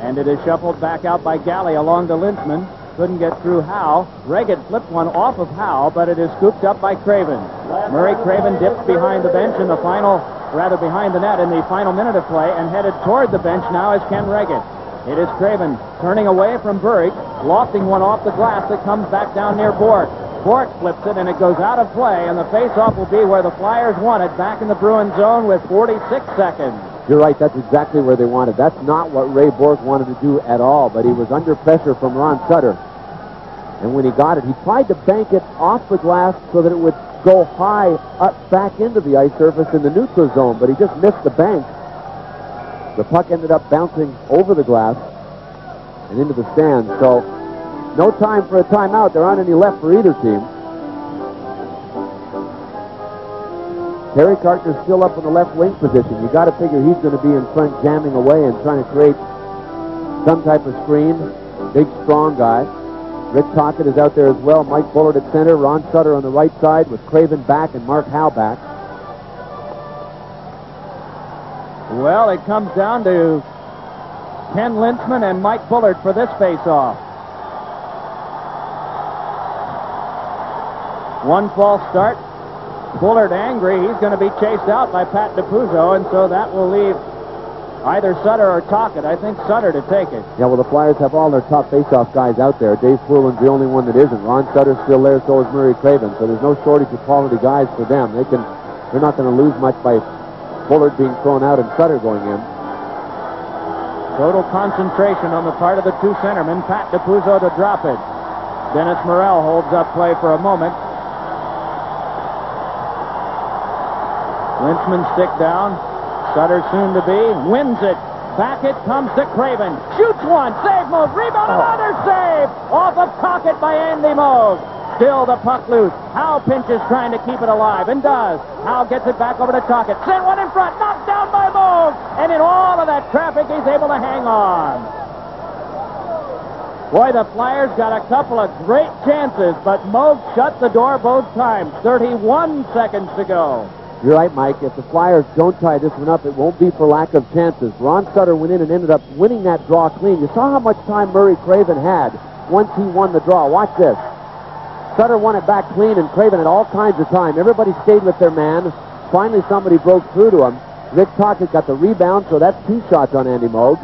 And it is shuffled back out by Galley along to Lintzman. Couldn't get through Howe. Reggett flipped one off of Howe, but it is scooped up by Craven. Murray Craven dips behind the bench in the final, rather behind the net in the final minute of play, and headed toward the bench now is Ken Reggett. It is Craven turning away from Burrick, lofting one off the glass that comes back down near Bork. Bork flips it, and it goes out of play, and the face-off will be where the Flyers want it, back in the Bruins zone with 46 seconds. You're right, that's exactly where they wanted. That's not what Ray Bork wanted to do at all, but he was under pressure from Ron Sutter. And when he got it, he tried to bank it off the glass so that it would go high up back into the ice surface in the neutral zone, but he just missed the bank. The puck ended up bouncing over the glass and into the stands, so no time for a timeout. There aren't any left for either team. Terry Carter's still up in the left wing position. You got to figure he's going to be in front jamming away and trying to create some type of screen. Big, strong guy. Rick Tocchet is out there as well. Mike Bullard at center. Ron Sutter on the right side with Craven back and Mark Howe back. Well, it comes down to Ken Lynchman and Mike Bullard for this face-off. One false start. Bullard angry. He's going to be chased out by Pat DiPuzzo, and so that will leave either Sutter or Tocchet. I think Sutter to take it. Yeah, well, the Flyers have all their top face-off guys out there. Dave Furlan's the only one that isn't. Ron Sutter's still there, so is Murray Craven, so there's no shortage of quality guys for them. They're not going to lose much by Bullard being thrown out and Sutter going in. Total concentration on the part of the two centermen. Pat DiPuzzo to drop it. Dennis Morrell holds up play for a moment. Lynchman stick down. Sutter soon to be. Wins it. Back it comes to Craven. Shoots one. Save Moog. Rebound. Another save. Off of Tocchet by Andy Moog. Still the puck loose. Howe pinches trying to keep it alive and does. Howe gets it back over to Tocchet. Sent one in front. Knocked down by Moog. And in all of that traffic, he's able to hang on. Boy, the Flyers got a couple of great chances, but Moog shut the door both times. 31 seconds to go. You're right, Mike. If the Flyers don't tie this one up, it won't be for lack of chances. Ron Sutter went in and ended up winning that draw clean. You saw how much time Murray Craven had once he won the draw. Watch this. Sutter won it back clean, and Craven had all kinds of time. Everybody stayed with their man. Finally, somebody broke through to him. Rick Tocchet got the rebound, so that's 2 shots on Andy Moog.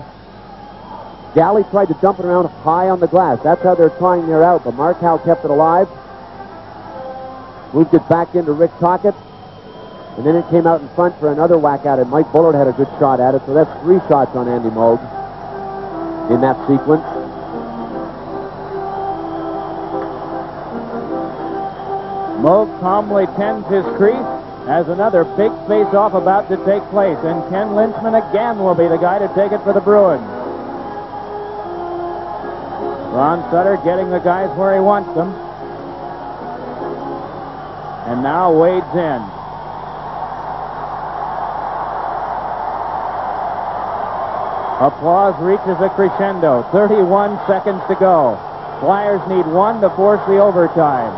Galley tried to dump it around high on the glass. That's how they're trying their out, but Mark Howe kept it alive. Moved it back into Rick Tocchet. And then it came out in front for another whack at it. Mike Bullard had a good shot at it, so that's 3 shots on Andy Moog in that sequence. Moog calmly tends his crease as another big face-off about to take place, and Ken Lynchman again will be the guy to take it for the Bruins. Ron Sutter getting the guys where he wants them. And now Wade's in. Applause reaches a crescendo. 31 seconds to go. Flyers need 1 to force the overtime.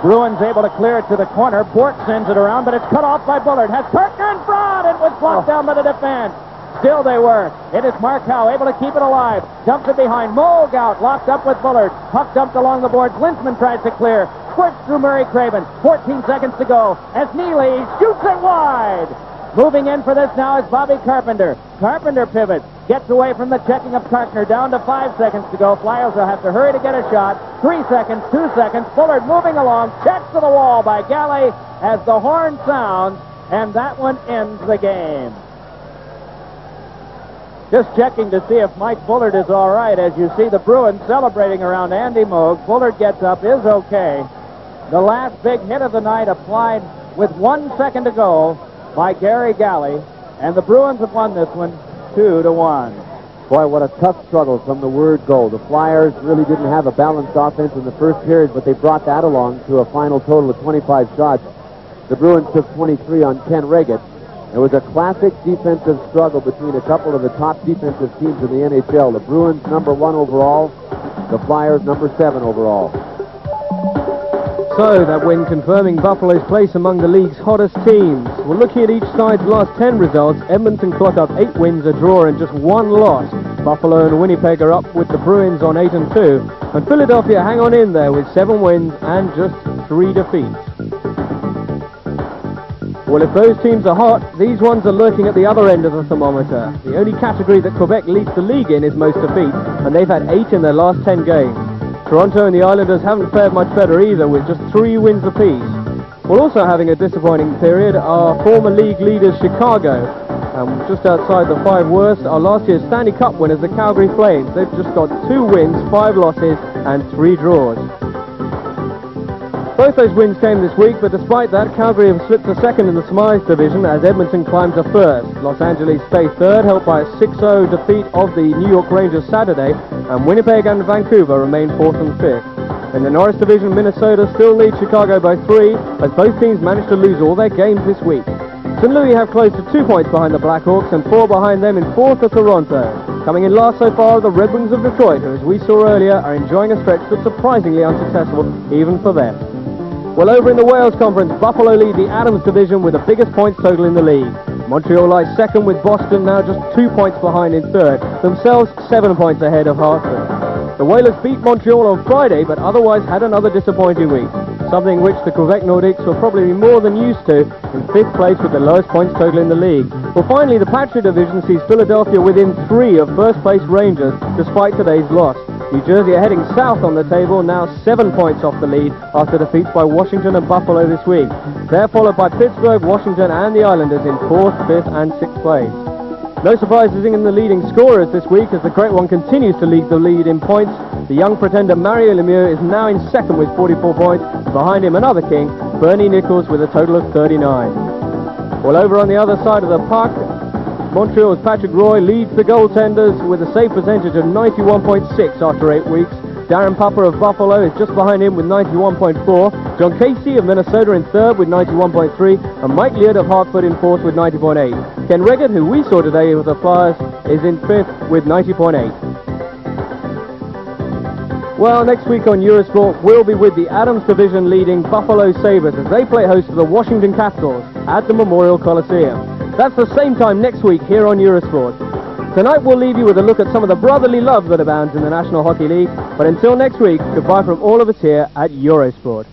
Bruins able to clear it to the corner. Bork sends it around, but it's cut off by Bullard. Has Kirkner in front. It was blocked down by the defense. Still they work. It is Mark Howe able to keep it alive. Dumps it behind. Moog out. Locked up with Bullard. Puck dumped along the boards. Lynchman tries to clear. Squirts through Murray Craven. 14 seconds to go as Neely shoots it wide. Moving in for this now is Bobby Carpenter. Carpenter pivots. Gets away from the checking of Karkner. Down to 5 seconds to go. Flyers will have to hurry to get a shot. 3 seconds, 2 seconds. Bullard moving along. Checks to the wall by Galley as the horn sounds. And that one ends the game. Just checking to see if Mike Bullard is all right. As you see the Bruins celebrating around Andy Moog. Bullard gets up, is okay. The last big hit of the night applied with 1 second to go by Gary Galley, and the Bruins have won this one 2-1. Boy, what a tough struggle from the word go. The Flyers really didn't have a balanced offense in the first period, but they brought that along to a final total of 25 shots. The Bruins took 23 on Ken Reggett. It was a classic defensive struggle between a couple of the top defensive teams in the NHL. The Bruins number 1 overall, the Flyers number 7 overall. So, that win confirming Buffalo's place among the league's hottest teams. Well, looking at each side's last 10 results, Edmonton clocked up 8 wins, a draw, and just 1 loss. Buffalo and Winnipeg are up with the Bruins on 8 and 2, and Philadelphia hang on in there with 7 wins and just 3 defeats. Well, if those teams are hot, these ones are lurking at the other end of the thermometer. The only category that Quebec leads the league in is most defeats, and they've had 8 in their last 10 games. Toronto and the Islanders haven't fared much better either, with just 3 wins apiece. Well, also having a disappointing period are former league leaders Chicago. Just outside the 5 worst are last year's Stanley Cup winners, the Calgary Flames. They've just got 2 wins, 5 losses, and 3 draws. Both those wins came this week, but despite that, Calgary have slipped to second in the Smiles division as Edmonton climbs to first. Los Angeles stay third, helped by a 6-0 defeat of the New York Rangers Saturday, and Winnipeg and Vancouver remain 4th and 5th. In the Norris division, Minnesota still leads Chicago by 3, as both teams managed to lose all their games this week. St. Louis have close to 2 points behind the Blackhawks, and 4 behind them in 4th are Toronto. Coming in last so far are the Red Wings of Detroit, who, as we saw earlier, are enjoying a stretch that's surprisingly unsuccessful even for them. Well, over in the Wales Conference, Buffalo lead the Adams division with the biggest points total in the league. Montreal lies second, with Boston now just 2 points behind in third, themselves 7 points ahead of Hartford. The Whalers beat Montreal on Friday, but otherwise had another disappointing week, something which the Quebec Nordiques will probably be more than used to, in 5th place with the lowest points total in the league. Well, finally, the Patriot division sees Philadelphia within 3 of first place Rangers, despite today's loss. New Jersey are heading south on the table, now 7 points off the lead after defeats by Washington and Buffalo this week. They're followed by Pittsburgh, Washington and the Islanders in 4th, 5th and 6th place. No surprises in the leading scorers this week, as the Great One continues to lead the lead in points. The young pretender Mario Lemieux is now in second with 44 points. Behind him another king, Bernie Nichols, with a total of 39. Well, over on the other side of the puck, Montreal's Patrick Roy leads the goaltenders with a save percentage of 91.6 after 8 weeks. Darren Pupper of Buffalo is just behind him with 91.4. John Casey of Minnesota in third with 91.3. And Mike Leard of Hartford in fourth with 90.8. Ken Reggett, who we saw today with the Flyers, is in fifth with 90.8. Well, next week on Eurosport, we'll be with the Adams Division leading Buffalo Sabres as they play host to the Washington Capitals at the Memorial Coliseum. That's the same time next week here on Eurosport. Tonight we'll leave you with a look at some of the brotherly love that abounds in the National Hockey League. But until next week, goodbye from all of us here at Eurosport.